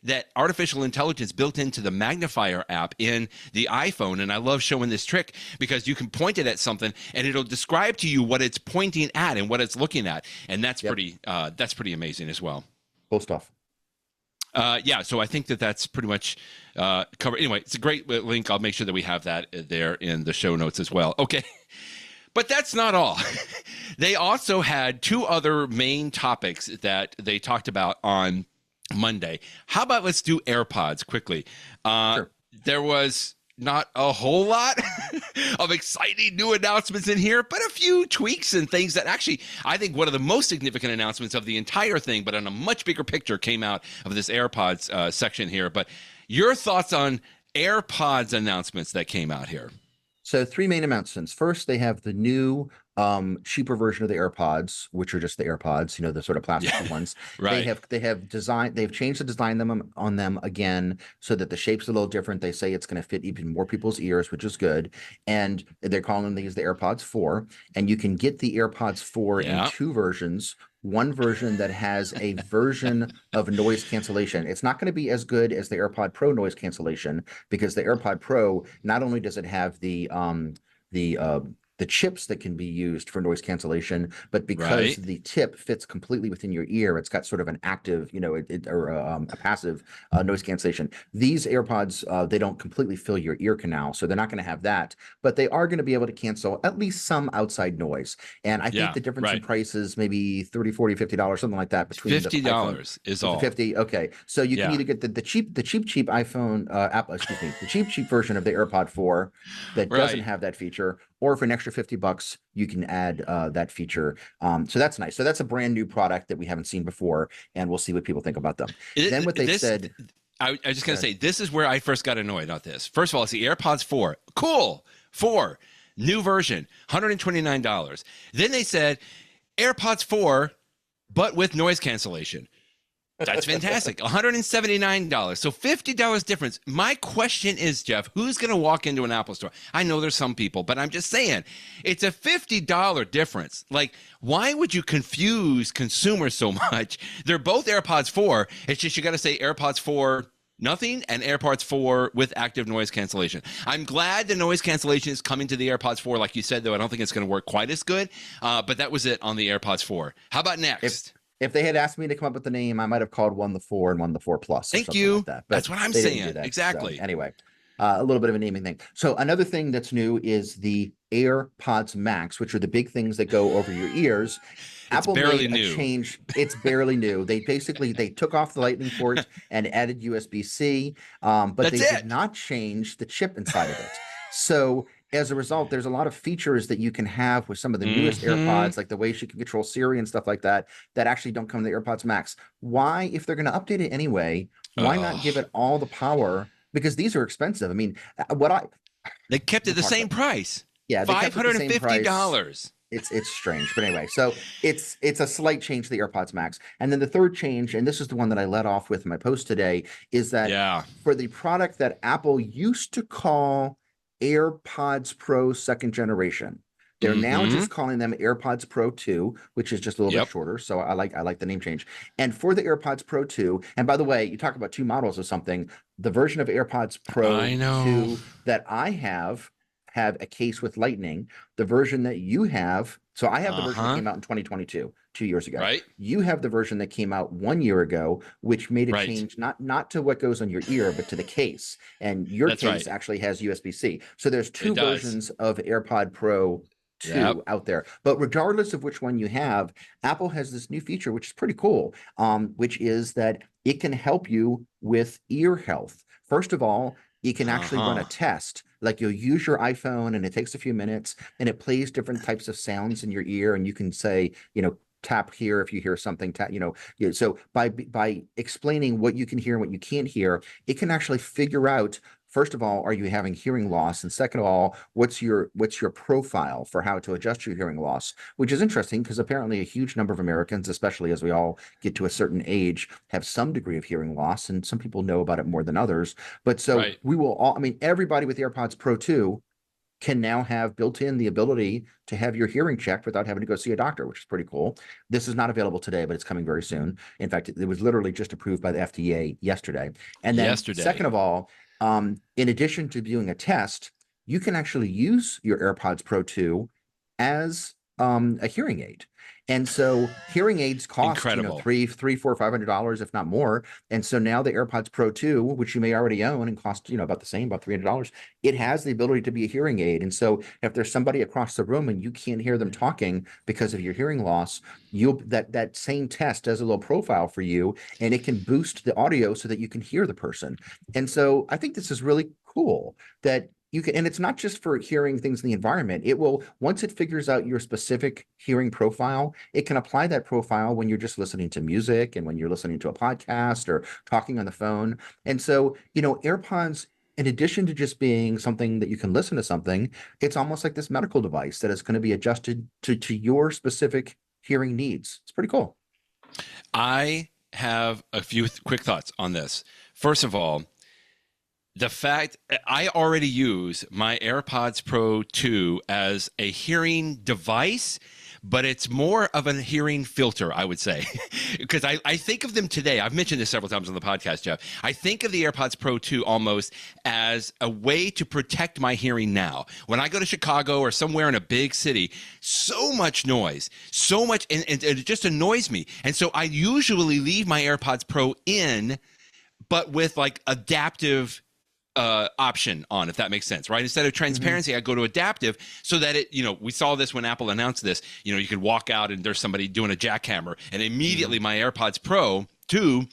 that artificial intelligence built into the magnifier app in the iPhone. And I love showing this trick because you can point it at something and it'll describe to you what it's pointing at and what it's looking at. And that's pretty amazing as well. Cool stuff. Yeah, so I think that's pretty much covered. Anyway, it's a great link. I'll make sure that we have that there in the show notes as well. Okay. But that's not all. They also had two other main topics that they talked about on Monday. How about let's do AirPods quickly? Sure. There was not a whole lot of exciting new announcements in here, but a few tweaks and things that actually, I think one of the most significant announcements of the entire thing, but on a much bigger picture, came out of this AirPods section here. But your thoughts on AirPods announcements that came out here? So three main announcements. First, they have the new cheaper version of the AirPods, which are just the AirPods, you know, the sort of plastic ones. Right. They've changed the design on them again so that the shape's a little different. They say it's going to fit even more people's ears, which is good. And they're calling these the AirPods 4. And you can get the AirPods 4 in two versions. One version that has a version of noise cancellation. It's not going to be as good as the AirPod Pro noise cancellation, because the AirPod Pro, not only does it have the the chips that can be used for noise cancellation, but because the tip fits completely within your ear, it's got sort of an active, or a passive noise cancellation. These AirPods, they don't completely fill your ear canal, so they're not going to have that, but they are going to be able to cancel at least some outside noise. And I think the difference in price is maybe $30, $40, $50, something like that between $50 is all. 50. Okay. So you can either get the cheap iPhone the cheap version of the AirPod 4 that doesn't have that feature, or for an extra $50, you can add that feature. So that's nice. So that's a brand new product that we haven't seen before, and we'll see what people think about them. Then what they said. I was just going to say, this is where I first got annoyed at this. First of all, it's the AirPods 4. Cool. 4. New version, $129. Then they said AirPods 4, but with noise cancellation. That's fantastic. $179. So $50 difference. My question is, Jeff, who's going to walk into an Apple store? I know there's some people, but I'm just saying it's a $50 difference. Like, why would you confuse consumers so much? They're both AirPods 4. It's just you got to say AirPods 4 nothing and AirPods 4 with active noise cancellation. I'm glad the noise cancellation is coming to the AirPods 4. Like you said, though, I don't think it's going to work quite as good. But that was it on the AirPods 4. How about next? If they had asked me to come up with the name, I might have called one the 4 and one the 4 Plus. Thank you. Like that. That's what I'm saying. Exactly. So, anyway, a little bit of a naming thing. So another thing that's new is the AirPods Max, which are the big things that go over your ears. Apple made a change. It's barely new. They took off the Lightning port and added USB-C, but they did not change the chip inside of it. So as a result, there's a lot of features that you can have with some of the newest AirPods, like the way she can control Siri and stuff like that, that actually don't come in the AirPods Max. Why, if they're going to update it anyway, why not give it all the power? Because these are expensive. I mean, they kept it the same price. Yeah, $550. It's strange, but anyway, so it's a slight change to the AirPods Max. And then the third change, and this is the one that I led off with in my post today, is that for the product that Apple used to call AirPods Pro second generation, they're now just calling them AirPods Pro 2, which is just a little bit shorter. So I like the name change. And for the AirPods Pro 2, and by the way, you talk about two models of something, the version of AirPods Pro 2 that I have a case with Lightning. The version that you have, so I have the version that came out in 2022, 2 years ago. Right. You have the version that came out 1 year ago, which made a change not to what goes on your ear, but to the case. And your case actually has USB-C. So there's two versions of AirPod Pro 2 out there. But regardless of which one you have, Apple has this new feature, which is pretty cool, which is that it can help you with ear health. First of all, you can actually run a test. Like you'll use your iPhone and it takes a few minutes and it plays different types of sounds in your ear, and you can say, tap here if you hear something, so by explaining what you can hear and what you can't hear, it can actually figure out, first of all, are you having hearing loss? And second of all, what's your profile for how to adjust your hearing loss? Which is interesting because apparently a huge number of Americans, especially as we all get to a certain age, have some degree of hearing loss, and some people know about it more than others. But so we will all, everybody with AirPods Pro 2 can now have built in the ability to have your hearing checked without having to go see a doctor, which is pretty cool. This is not available today, but it's coming very soon. In fact, it was literally just approved by the FDA yesterday. And then second of all, in addition to doing a test, you can actually use your AirPods Pro 2 as a hearing aid. And so hearing aids cost $300, $400, $500, if not more. And so now the AirPods Pro 2, which you may already own and cost about the same, about $300, it has the ability to be a hearing aid. And so if there's somebody across the room and you can't hear them talking because of your hearing loss, that same test does a little profile for you, and it can boost the audio so that you can hear the person. And so I think this is really cool that you can, and it's not just for hearing things in the environment. It will, once it figures out your specific hearing profile, it can apply that profile when you're just listening to music and when you're listening to a podcast or talking on the phone. And so, AirPods, in addition to just being something that you can listen to something, it's almost like this medical device that is going to be adjusted to your specific hearing needs. It's pretty cool. I have a few quick thoughts on this. First of all, the fact I already use my AirPods Pro 2 as a hearing device, but it's more of a hearing filter, I would say. Because I think of them today. I've mentioned this several times on the podcast, Jeff. I think of the AirPods Pro 2 almost as a way to protect my hearing now. When I go to Chicago or somewhere in a big city, so much noise, so much, and it just annoys me. And so I usually leave my AirPods Pro in, but with like adaptive option on, if that makes sense, right? Instead of transparency, I go to adaptive so that it, we saw this when Apple announced this, you could walk out and there's somebody doing a jackhammer and immediately my AirPods Pro 2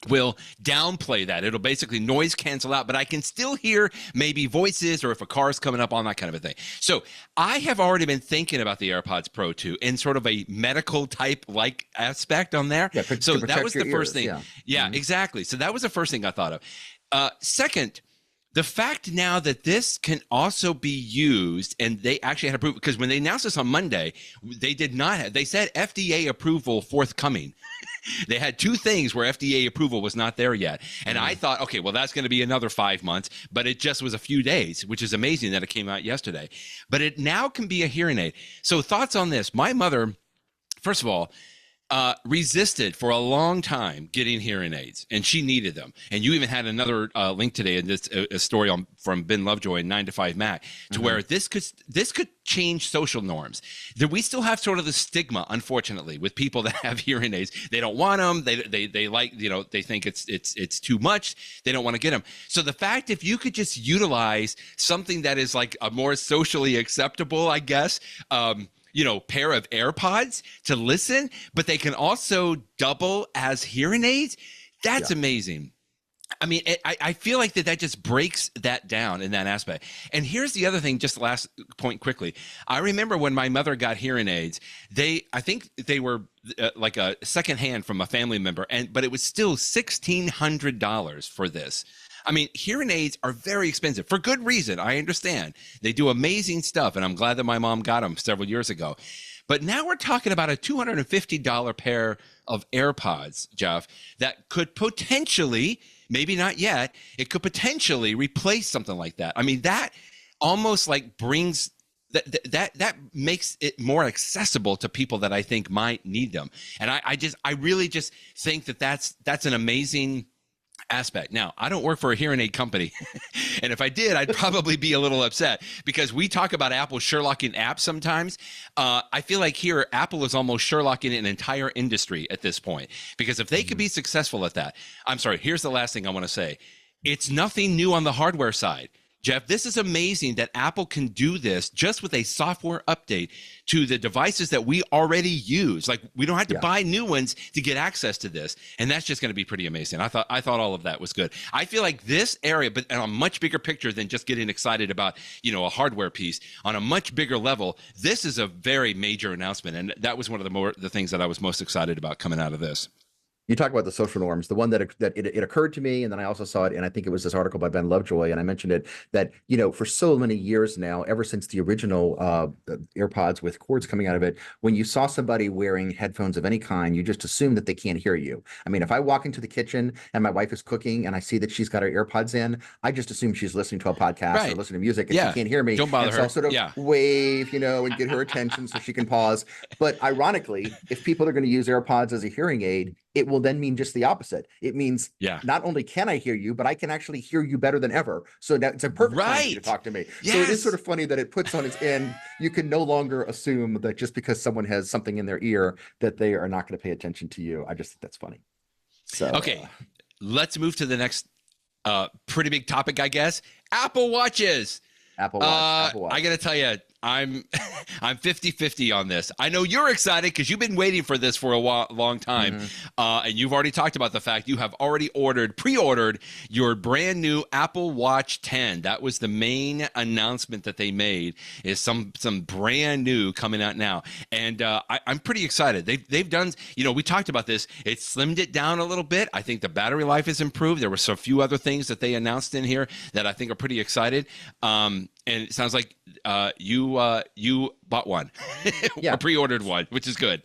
will downplay that. It'll basically noise cancel out, but I can still hear maybe voices or if a car's coming up on, that kind of a thing. So I have already been thinking about the AirPods Pro 2 in sort of a medical type like aspect on there. Yeah, so that was the first thing. Yeah, exactly. So that was the first thing I thought of. Second, the fact now that this can also be used, and they actually had approval, because when they announced this on Monday, they did not have, they said FDA approval forthcoming. They had two things where FDA approval was not there yet. And I thought, okay, well, that's going to be another 5 months, but it just was a few days, which is amazing that it came out yesterday. But it now can be a hearing aid. So thoughts on this? My mother, first of all, resisted for a long time getting hearing aids, and she needed them. And you even had another link today in this a story from Ben Lovejoy in 9 to 5 Mac to where this could change social norms. That we still have sort of the stigma, unfortunately, with people that have hearing aids. They don't want them. They like, they think it's too much. They don't want to get them. So the fact, if you could just utilize something that is like a more socially acceptable, I guess, pair of AirPods to listen, but they can also double as hearing aids. That's amazing. I mean, I feel like that just breaks that down in that aspect. And here's the other thing, just last point quickly. I remember when my mother got hearing aids, I think they were like a secondhand from a family member, but it was still $1,600 for this. I mean, hearing aids are very expensive for good reason. I understand. They do amazing stuff, and I'm glad that my mom got them several years ago. But now we're talking about a $250 pair of AirPods, Jeff, that could potentially, maybe not yet, it could potentially replace something like that. I mean, that almost like brings that makes it more accessible to people that I think might need them. And I really just think that that's an amazing aspect. Now, I don't work for a hearing aid company. And if I did, I'd probably be a little upset, because we talk about Apple Sherlocking apps sometimes. I feel like here, Apple is almost Sherlocking an entire industry at this point, because if they could be successful at that, I'm sorry, here's the last thing I want to say. It's nothing new on the hardware side. Jeff, this is amazing that Apple can do this just with a software update to the devices that we already use. Like, we don't have to buy new ones to get access to this. And that's just going to be pretty amazing. I thought all of that was good. I feel like this area, but on a much bigger picture than just getting excited about, a hardware piece, on a much bigger level, this is a very major announcement. And that was one of the things that I was most excited about coming out of this. You talk about the social norms. The one that it occurred to me, and then I also saw it, and I think it was this article by Ben Lovejoy, and I mentioned it, that for so many years now, ever since the original AirPods with cords coming out of it, when you saw somebody wearing headphones of any kind, you just assume that they can't hear you. I mean, if I walk into the kitchen and my wife is cooking and I see that she's got her AirPods in, I just assume she's listening to a podcast or listening to music, and she can't hear me. Don't bother her. So I'll sort of wave, and get her attention so she can pause. But ironically, if people are going to use AirPods as a hearing aid, it will then mean just the opposite. It means not only can I hear you, but I can actually hear you better than ever. So it's a perfect time for you to talk to me. Yes. So it is sort of funny that it puts on its end. You can no longer assume that just because someone has something in their ear that they are not going to pay attention to you. I just think that's funny. So okay, let's move to the next pretty big topic, I guess. Apple Watches. Apple Watch. I got to tell you, I'm 50-50 on this. I know you're excited because you've been waiting for this for a long time. And you've already talked about the fact you have already pre-ordered your brand new Apple Watch 10. That was the main announcement that they made, is some brand new coming out now. And I'm pretty excited. They've done, we talked about this. It slimmed it down a little bit. I think the battery life has improved. There were a few other things that they announced in here that I think are pretty excited. And it sounds like you bought one or pre-ordered one, which is good.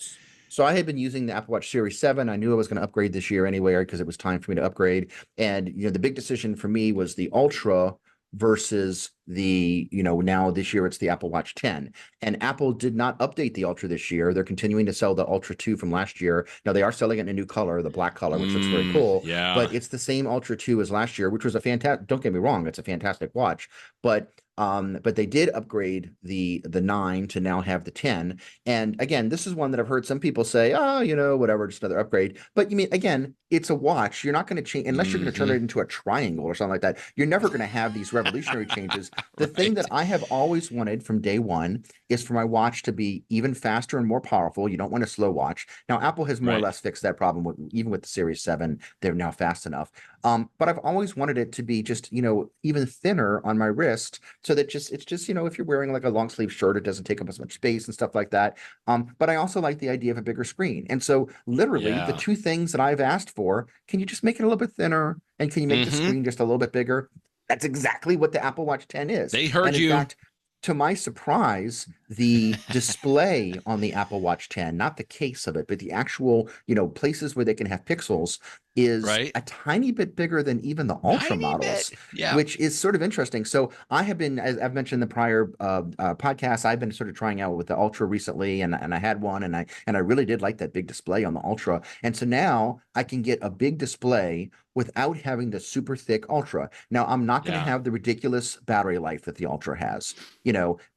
So I had been using the Apple Watch Series 7. I knew I was going to upgrade this year anyway, because it was time for me to upgrade. And the big decision for me was the Ultra versus the, now this year it's the Apple Watch 10. And Apple did not update the Ultra this year. They're continuing to sell the Ultra 2 from last year. Now they are selling it in a new color, the black color, which looks very cool. Yeah. But it's the same Ultra 2 as last year, which was a fantastic, don't get me wrong, it's a fantastic watch. But they did upgrade the 9 to now have the 10. And again, this is one that I've heard some people say, oh, whatever, just another upgrade. But you mean, again, it's a watch. You're not going to change unless you're going to turn it into a triangle or something like that. You're never going to have these revolutionary changes. The thing that I have always wanted from day one is for my watch to be even faster and more powerful. You don't want a slow watch. Now, Apple has more or less fixed that problem even with the Series 7. They're now fast enough. But I've always wanted it to be just, even thinner on my wrist so that it's just, if you're wearing like a long sleeve shirt, it doesn't take up as much space and stuff like that. But I also like the idea of a bigger screen. And so literally the two things that I've asked for, can you just make it a little bit thinner? And can you make the screen just a little bit bigger? That's exactly what the Apple Watch 10 is. They heard and in you. Fact, to my surprise, the display on the Apple Watch 10, not the case of it, but the actual, places where they can have pixels is a tiny bit bigger than even the Ultra models, which is sort of interesting. So I have been, as I've mentioned in the prior podcasts, I've been sort of trying out with the Ultra recently, and I had one, and I really did like that big display on the Ultra. And so now I can get a big display without having the super thick Ultra. Now, I'm not going to have the ridiculous battery life that the Ultra has.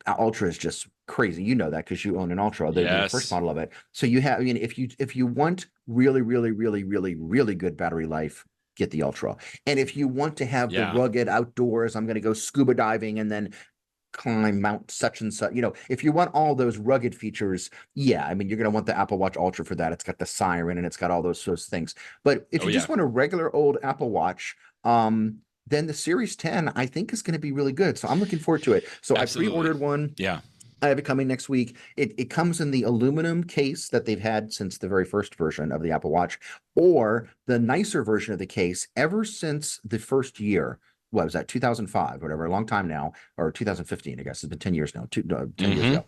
Ultra is just crazy. You know that because you own an Ultra, the first model of it. So you have, if you want really, really, really, really, really good battery life, get the Ultra. And if you want to have the rugged outdoors, I'm going to go scuba diving and then climb Mount such and such, if you want all those rugged features, you're going to want the Apple Watch Ultra for that. It's got the siren and it's got all those things. But if you just want a regular old Apple Watch, then the Series 10, I think, is going to be really good. So I'm looking forward to it. So absolutely. I pre-ordered one. Yeah. I have it coming next week. It comes in the aluminum case that they've had since the very first version of the Apple Watch, or the nicer version of the case ever since the first year. What was that, 2005, whatever, a long time now, or 2015, I guess. It's been 10 years now, 10 years ago.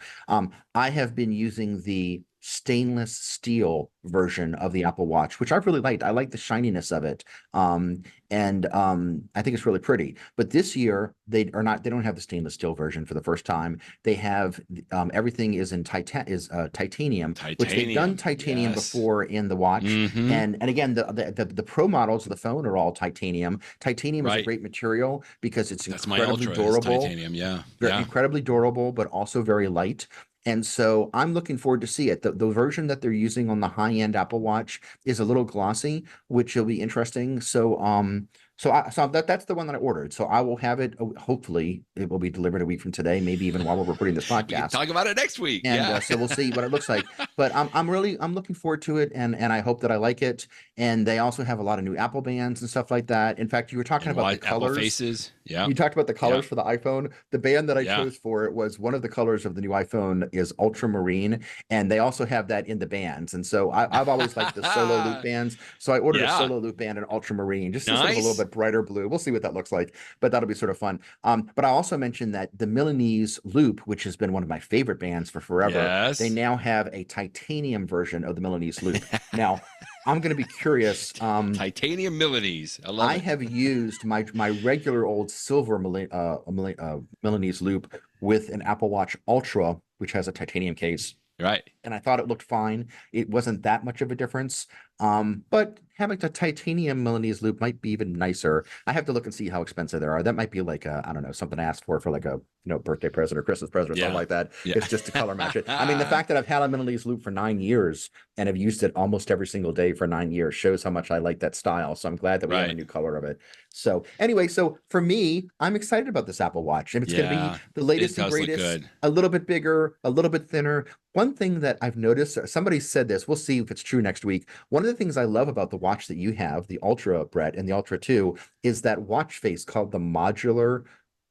I have been using the stainless steel version of the Apple Watch, which I've really liked. I like the shininess of it. And I think it's really pretty. But this year they don't have the stainless steel version for the first time. They have everything is in titanium, which they've done titanium before in the watch. And again, the Pro models of the phone are all titanium. Titanium is a great material because it's incredibly durable. Titanium, incredibly durable, but also very light. And so I'm looking forward to see it. The version that they're using on the high-end Apple Watch is a little glossy, which will be interesting. So that's the one that I ordered. So I will have it. Hopefully, it will be delivered a week from today, maybe even while we're recording this podcast. We can talk about it next week. And so we'll see what it looks like. But I'm looking forward to it, and I hope that I like it. And they also have a lot of new Apple bands and stuff like that. In fact, you were talking about the colors. Apple faces. Yeah. You talked about the colors for the iPhone. The band that I chose for it was one of the colors of the new iPhone is ultramarine, and they also have that in the bands. And so I've always liked the solo loop bands. So I ordered a solo loop band in ultramarine, just sort of a little bit brighter blue. We'll see what that looks like, but that'll be sort of fun. But I also mentioned that the Milanese Loop, which has been one of my favorite bands for forever, they now have a titanium version of the Milanese Loop. Now, I'm going to be curious. Titanium Milanese. I have used my regular old silver Milanese Loop with an Apple Watch Ultra, which has a titanium case. Right. And I thought it looked fine. It wasn't that much of a difference. But having the titanium Milanese Loop might be even nicer. I have to look and see how expensive they are. That might be like I don't know, something I asked for like a birthday present or Christmas present or something like that. It's just to color match it. I mean, the fact that I've had a Milanese Loop for 9 years and have used it almost every single day for 9 years shows how much I like that style. So I'm glad that we have a new color of it. So anyway, so for me, I'm excited about this Apple Watch. And it's going to be the latest and greatest, a little bit bigger, a little bit thinner. One thing that I've noticed, somebody said this, we'll see if it's true next week. One of the things I love about the watch that you have, the Ultra, Brett, and the Ultra 2, is that watch face called the modular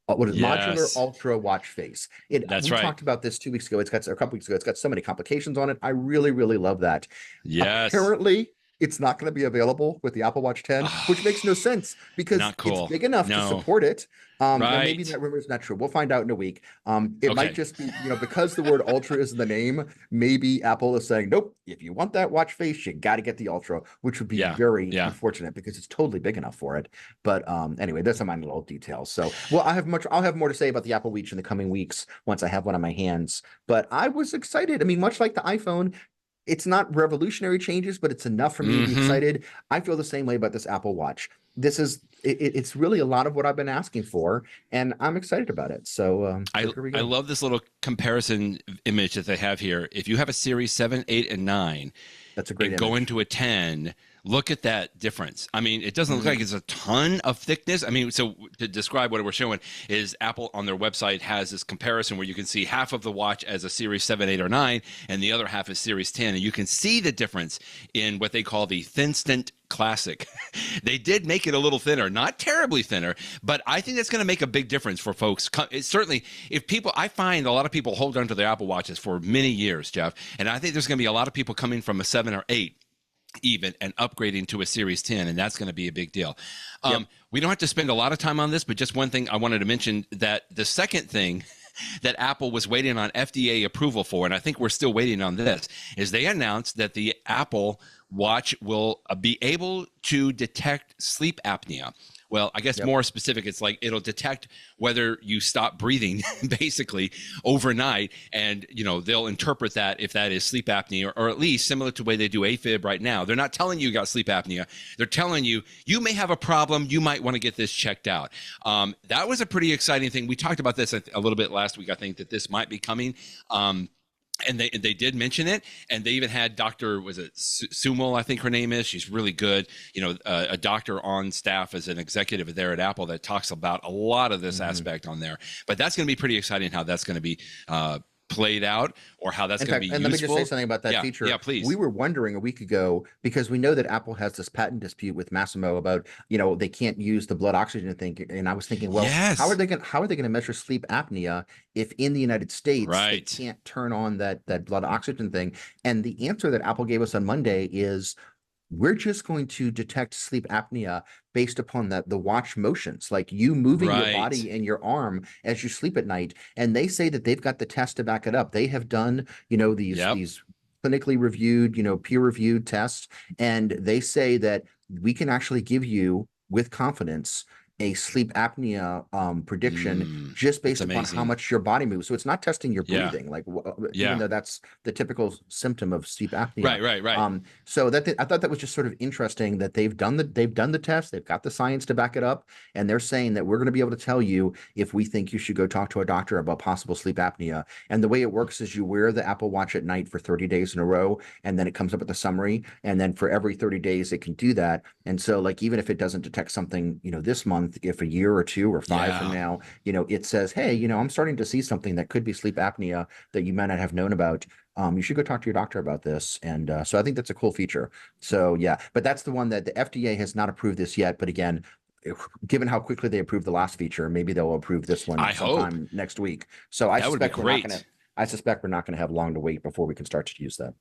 modular Ultra watch face. We talked about this 2 weeks ago. It's got a couple weeks ago. It's got so many complications on it. I really, really love that. Yes. Apparently, it's not going to be available with the Apple Watch 10, which makes no sense because Not cool. it's big enough to support it. Now maybe Right. that rumor is not true. We'll find out in a week. It Okay. might just be, because the word Ultra is in the name, maybe Apple is saying, nope, if you want that watch face, you got to get the Ultra, which would be very unfortunate because it's totally big enough for it. But anyway, that's a minor little detail. So, well, I'll have more to say about the Apple Watch in the coming weeks once I have one on my hands. But I was excited. I mean, much like the iPhone, it's not revolutionary changes, but it's enough for me to be excited. I feel the same way about this Apple Watch. This is it's really a lot of what I've been asking for, and I'm excited about it. So here we go. I love this little comparison image that they have here. If you have a Series 7, 8, and 9, that's a great image. Go into a 10, look at that difference. I mean, it doesn't look like it's a ton of thickness. I mean, so to describe what we're showing is Apple on their website has this comparison where you can see half of the watch as a Series 7, 8, or 9, and the other half is Series 10. And you can see the difference in what they call the Thin Stint Classic. They did make it a little thinner, not terribly thinner, but I think that's going to make a big difference for folks. It's certainly, if people, I find a lot of people hold on to their Apple Watches for many years, Jeff, and I think there's going to be a lot of people coming from a 7 or 8 even and upgrading to a Series 10, and that's going to be a big deal. We don't have to spend a lot of time on this, but just one thing I wanted to mention, that the second thing that Apple was waiting on FDA approval for, and I think we're still waiting on this, is they announced that the Apple Watch will be able to detect sleep apnea. Well, I guess more specific, it's like it'll detect whether you stop breathing basically overnight, and they'll interpret that if that is sleep apnea, or at least similar to the way they do AFib right now. They're not telling you got sleep apnea. They're telling you may have a problem. You might want to get this checked out. That was a pretty exciting thing. We talked about this a little bit last week. I think that this might be coming. And they did mention it, and they even had Dr. was it Sumel, I think her name is. She's really good, a doctor on staff as an executive there at Apple that talks about a lot of this aspect on there. But that's going to be pretty exciting how that's going to be played out, or how that's going to be and useful. Let me just say something about that feature. Yeah, please. We were wondering a week ago, because we know that Apple has this patent dispute with Masimo about, they can't use the blood oxygen thing. And I was thinking, well, how are they going to measure sleep apnea if in the United States they can't turn on that blood oxygen thing? And the answer that Apple gave us on Monday is, we're just going to detect sleep apnea based upon the watch motions, like you moving your body and your arm as you sleep at night. And they say that they've got the test to back it up. They have done, these clinically reviewed, peer-reviewed tests, and they say that we can actually give you with confidence a sleep apnea prediction just based upon how much your body moves. So it's not testing your breathing, even though that's the typical symptom of sleep apnea. Right. So I thought that was just sort of interesting that they've done the test, they've got the science to back it up, and they're saying that we're going to be able to tell you if we think you should go talk to a doctor about possible sleep apnea. And the way it works is you wear the Apple Watch at night for 30 days in a row, and then it comes up with the summary, and then for every 30 days it can do that. And so, like, even if it doesn't detect something, this month, if a year or 2 or 5 from now, it says, hey, I'm starting to see something that could be sleep apnea that you might not have known about. You should go talk to your doctor about this. And so I think that's a cool feature. So but that's the one that the FDA has not approved this yet. But again, given how quickly they approved the last feature, maybe they'll approve this one sometime next week. So I suspect we're not going to have long to wait before we can start to use that.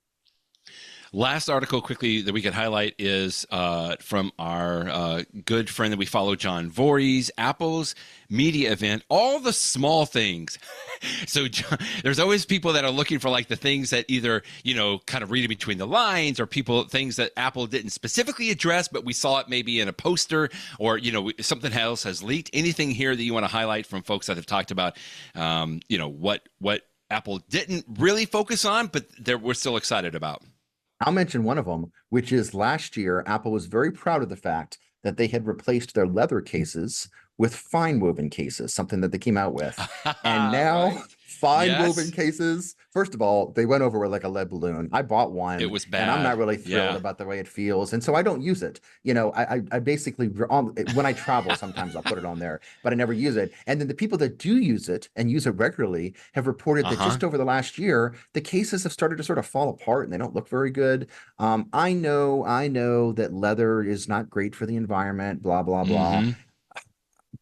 Last article quickly that we could highlight is from our good friend that we follow, John Voorhees, Apple's media event, all the small things. So there's always people that are looking for like the things that either, kind of read in between the lines, or things that Apple didn't specifically address, but we saw it maybe in a poster, or, something else has leaked. Anything here that you want to highlight from folks that have talked about, what Apple didn't really focus on, but we're still excited about? I'll mention one of them, which is last year, Apple was very proud of the fact that they had replaced their leather cases with FineWoven cases, something that they came out with. And now FineWoven cases, first of all, they went over with like a lead balloon. I bought one. It was bad. And I'm not really thrilled about the way it feels. And so I don't use it. I basically, when I travel, sometimes I'll put it on there, but I never use it. And then the people that do use it and use it regularly have reported that just over the last year, the cases have started to sort of fall apart and they don't look very good. I know that leather is not great for the environment, blah, blah, blah.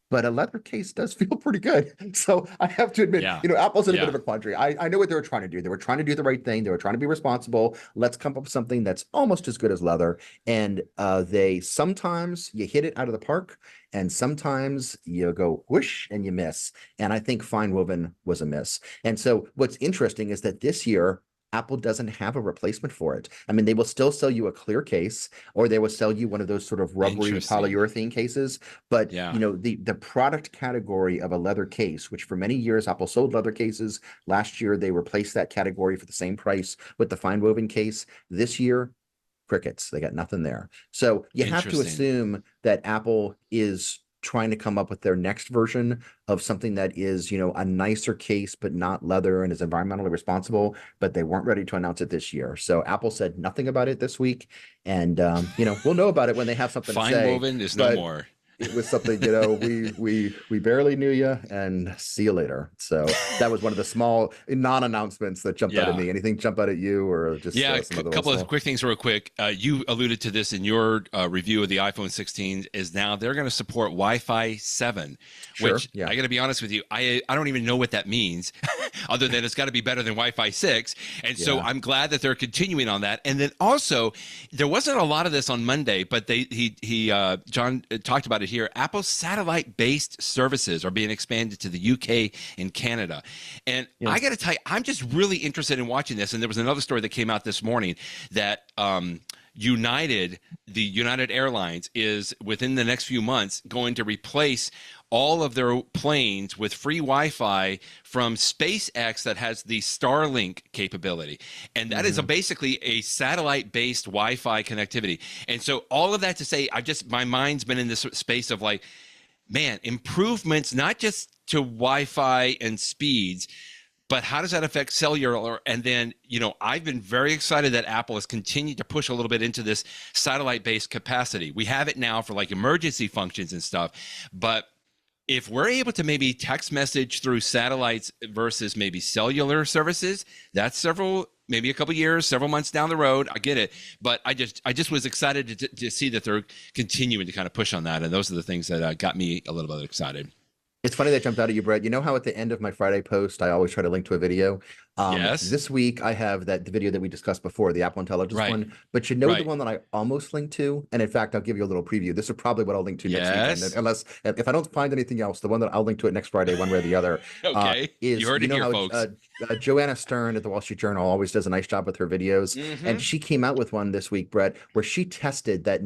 but a leather case does feel pretty good. So I have to admit, Yeah. Apple's in a bit Yeah. of a quandary. I know what they were trying to do. They were trying to do the right thing. They were trying to be responsible. Let's come up with something that's almost as good as leather. And they sometimes you hit it out of the park, and sometimes you go whoosh and you miss. And I think FineWoven was a miss. And so what's interesting is that this year, Apple doesn't have a replacement for it. I mean, they will still sell you a clear case, or they will sell you one of those sort of rubbery Interesting. polyurethane cases. But Yeah. the product category of a leather case, which for many years Apple sold leather cases. Last year they replaced that category for the same price with the FineWoven case. This year, crickets. They got nothing there. So you have to Interesting. assume that Apple is trying to come up with their next version of something that is, a nicer case, but not leather and is environmentally responsible, but they weren't ready to announce it this year. So Apple said nothing about it this week. And, we'll know about it when they have something to say. FineWoven is no more. It was something, we barely knew you, and see you later. So that was one of the small non-announcements that jumped out at me. Anything jump out at you, or just a couple of quick things real quick. You alluded to this in your review of the iPhone 16. Is now they're going to support Wi-Fi 7, which I got to be honest with you, I don't even know what that means, other than it's got to be better than Wi-Fi 6. And so I'm glad that they're continuing on that. And then also, there wasn't a lot of this on Monday, but John talked about it here. Apple's satellite-based services are being expanded to the UK and Canada. And I got to tell you, I'm just really interested in watching this. And there was another story that came out this morning that United Airlines is within the next few months going to replace all of their planes with free Wi-Fi from SpaceX that has the Starlink capability. And that is basically a satellite-based Wi-Fi connectivity. And so all of that to say, my mind's been in this space of like, man, improvements, not just to Wi-Fi and speeds, but how does that affect cellular? And then, I've been very excited that Apple has continued to push a little bit into this satellite-based capacity. We have it now for like emergency functions and stuff, but if we're able to maybe text message through satellites versus maybe cellular services, that's maybe a couple years, several months down the road. I get it. But I just was excited to see that they're continuing to kind of push on that. And those are the things that got me a little bit excited. It's funny that jumped out at you, Brett. You know how at the end of my Friday post, I always try to link to a video? Yes. This week, I have the video that we discussed before, the Apple Intelligence one. But the one that I almost linked to, and in fact, I'll give you a little preview. This is probably what I'll link to next week. Unless, if I don't find anything else, the one that I'll link to it next Friday, one way or the other. Is, you heard it here, folks. Jovana Stern at the Wall Street Journal always does a nice job with her videos. And she came out with one this week, Brett, where she tested that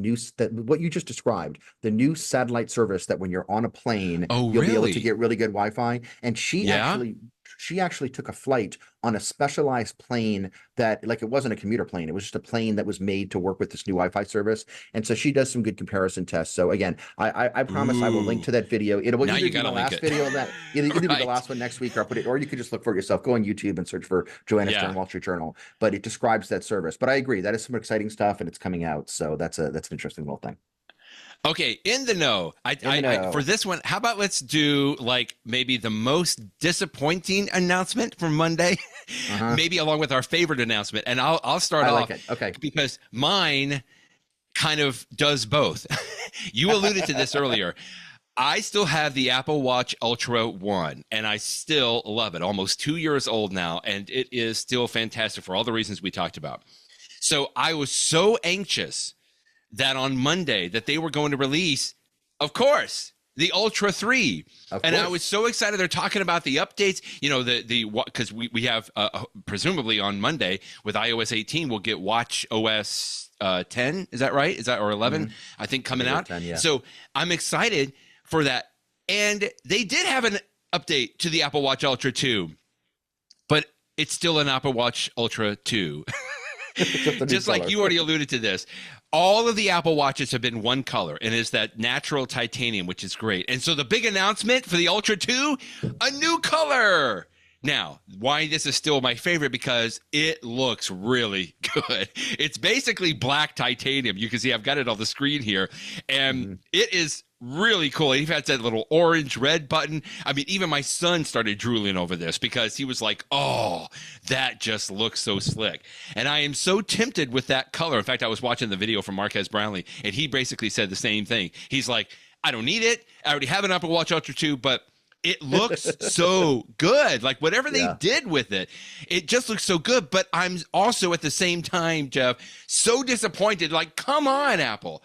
what you just described, the new satellite service that when you're on a plane, you'll be able to get really good Wi-Fi. And she actually took a flight on a specialized plane that, like, it wasn't a commuter plane. It was just a plane that was made to work with this new Wi-Fi service. And so she does some good comparison tests. So again, I promise I will link to that video. It will either be the last video of that, either be the last one next week, or or you could just look for it yourself. Go on YouTube and search for Jovana Stern Wall Street Journal. But it describes that service. But I agree, that is some exciting stuff, and it's coming out. So that's an interesting little thing. Okay, in the know. For this one, how about let's do like maybe the most disappointing announcement from Monday, maybe along with our favorite announcement, and I'll start off. Okay, because mine kind of does both. You alluded to this earlier. I still have the Apple Watch Ultra 1, and I still love it. Almost 2 years old now, and it is still fantastic for all the reasons we talked about. So I was so anxious that on Monday that they were going to release, of course, the Ultra 3. And I was so excited. They're talking about the updates, because we have presumably on Monday with iOS 18, we'll get Watch OS 10. Is that right? Or 11? I think coming out. 10, So I'm excited for that. And they did have an update to the Apple Watch Ultra 2, but it's still an Apple Watch Ultra 2. Just like you already alluded to this. All of the Apple Watches have been one color, and it's that natural titanium, which is great. And so the big announcement for the Ultra 2, a new color. Now, why this is still my favorite, because it looks really good. It's basically black titanium. You can see I've got it on the screen here, and it is really cool. He had that little orange red button. I mean, even my son started drooling over this because he was like, oh, that just looks so slick. And I am so tempted with that color. In fact, I was watching the video from Marquez Brownlee, and he basically said the same thing. He's like, I don't need it. I already have an Apple Watch Ultra 2, but it looks so good. Like whatever they did with it, it just looks so good. But I'm also at the same time, Jeff, so disappointed. Like, come on, Apple.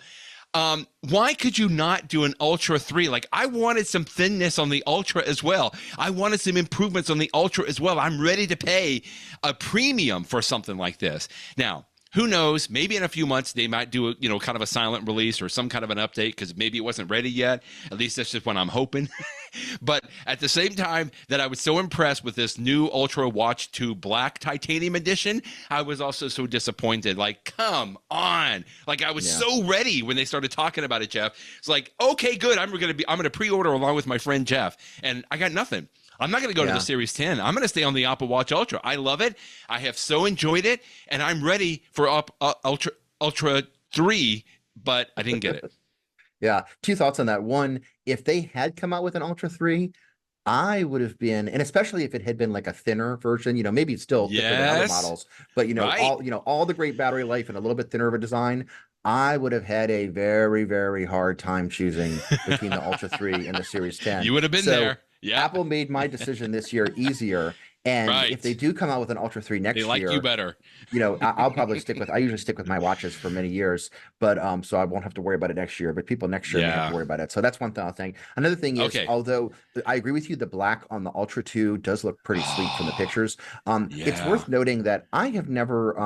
Why could you not do an Ultra 3? Like, I wanted some thinness on the Ultra as well. I wanted some improvements on the Ultra as well. I'm ready to pay a premium for something like this. Now, who knows? Maybe in a few months they might do a, kind of a silent release or some kind of an update because maybe it wasn't ready yet. At least that's just what I'm hoping. But at the same time that I was so impressed with this new Ultra Watch 2 Black Titanium Edition, I was also so disappointed. Like, come on! Like, I was so ready when they started talking about it, Jeff. It's like, okay, good. I'm gonna pre-order along with my friend Jeff, and I got nothing. I'm not going to go to the Series 10. I'm going to stay on the Apple Watch Ultra. I love it. I have so enjoyed it, and I'm ready for Ultra 3, but I didn't get it. Yeah. Two thoughts on that. One, if they had come out with an Ultra 3, I would have been, and especially if it had been like a thinner version, maybe it's still thicker than other models, but all the great battery life and a little bit thinner of a design, I would have had a very, very hard time choosing between the Ultra 3 and the Series 10. You would have been there. Yeah. Apple made my decision this year easier. And if they do come out with an Ultra 3 next year, they like you better. I'll probably I usually stick with my watches for many years, but so I won't have to worry about it next year. But people next year may have to worry about it. So that's one thing. Another thing is, although I agree with you, the black on the Ultra 2 does look pretty sleek from the pictures. It's worth noting that I have never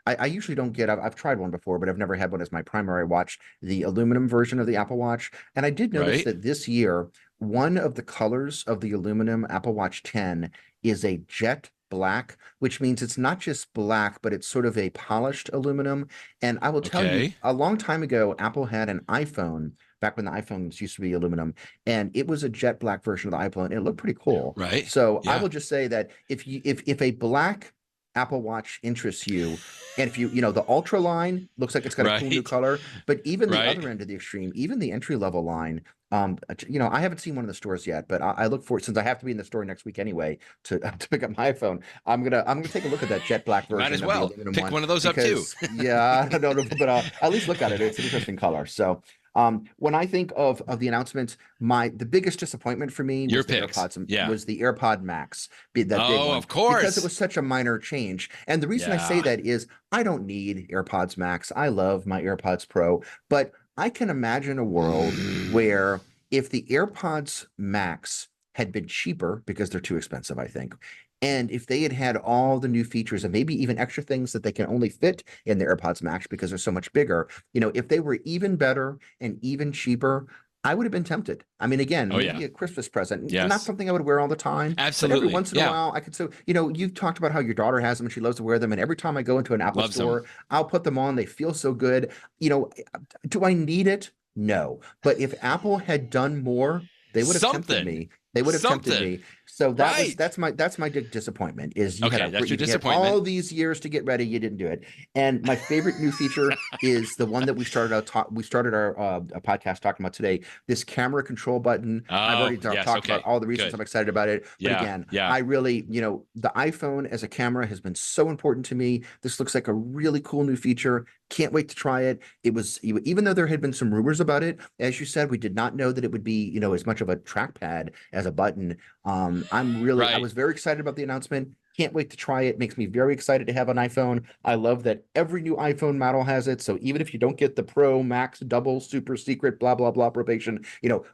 I usually don't get, I've tried one before, but I've never had one as my primary watch, the aluminum version of the Apple Watch. And I did notice that this year, one of the colors of the aluminum Apple Watch 10 is a jet black, which means it's not just black, but it's sort of a polished aluminum. And I will tell you, a long time ago, Apple had an iPhone, back when the iPhones used to be aluminum, and it was a jet black version of the iPhone. It looked pretty cool. Right. So I will just say that if a black Apple Watch interests you, and if the Ultra line looks like it's got a cool new color, but even the other end of the extreme, even the entry level line, I haven't seen one in the stores yet, but I look for it, since I have to be in the store next week anyway to pick up my iPhone. I'm gonna take a look at that jet black version. Might as well pick one of those up too. Yeah, no, but at least look at it. It's an interesting color. So. When I think of the announcements, the biggest disappointment for me was the AirPods. Was the AirPod Max, that big one, of course, because it was such a minor change. And the reason I say that is I don't need AirPods Max. I love my AirPods Pro, but I can imagine a world where if the AirPods Max had been cheaper, because they're too expensive, I think. And if they had had all the new features and maybe even extra things that they can only fit in the AirPods Max because they're so much bigger, if they were even better and even cheaper, I would have been tempted. I mean, again, maybe a Christmas present, not something I would wear all the time. Absolutely. But every once in a while, I could. So, you've talked about how your daughter has them and she loves to wear them. And every time I go into an Apple store, I'll put them on. They feel so good. Do I need it? No. But if Apple had done more, they would have tempted me. They would have tempted me. So that's my disappointment is you had all these years to get ready. You didn't do it. And my favorite new feature is the one that we started our podcast talking about today, this camera control button. I've already talked about all the reasons I'm excited about it. But again, I really, the iPhone as a camera has been so important to me. This looks like a really cool new feature. Can't wait to try it. It was, even though there had been some rumors about it, as you said, we did not know that it would be, as much of a trackpad as a button. I was very excited about the announcement. Can't wait to try it. Makes me very excited to have an iPhone. I love that every new iPhone model has it. So even if you don't get the Pro, Max, Double, Super Secret, blah, blah, blah probation,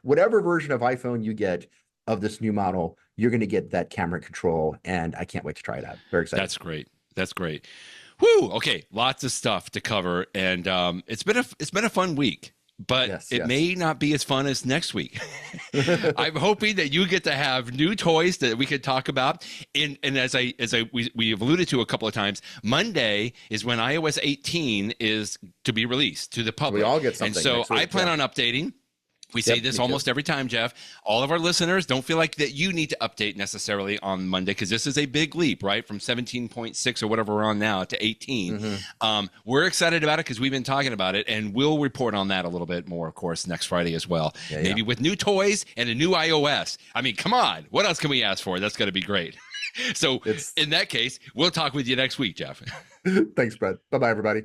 whatever version of iPhone you get of this new model, you're going to get that camera control. And I can't wait to try it out. Very excited. That's great. Whoo. Okay. Lots of stuff to cover. And it's been a fun week. But it may not be as fun as next week. I'm hoping that you get to have new toys that we could talk about. And as we have alluded to a couple of times, Monday is when iOS 18 is to be released to the public. We all get something. And so I plan on updating. We say this almost every time, Jeff. All of our listeners, don't feel like that you need to update necessarily on Monday because this is a big leap, right? From 17.6 or whatever we're on now to 18. We're excited about it because we've been talking about it, and we'll report on that a little bit more, of course, next Friday as well. Maybe with new toys and a new iOS. I mean, come on. What else can we ask for? That's going to be great. So in that case, we'll talk with you next week, Jeff. Thanks, Brett. Bye-bye, everybody.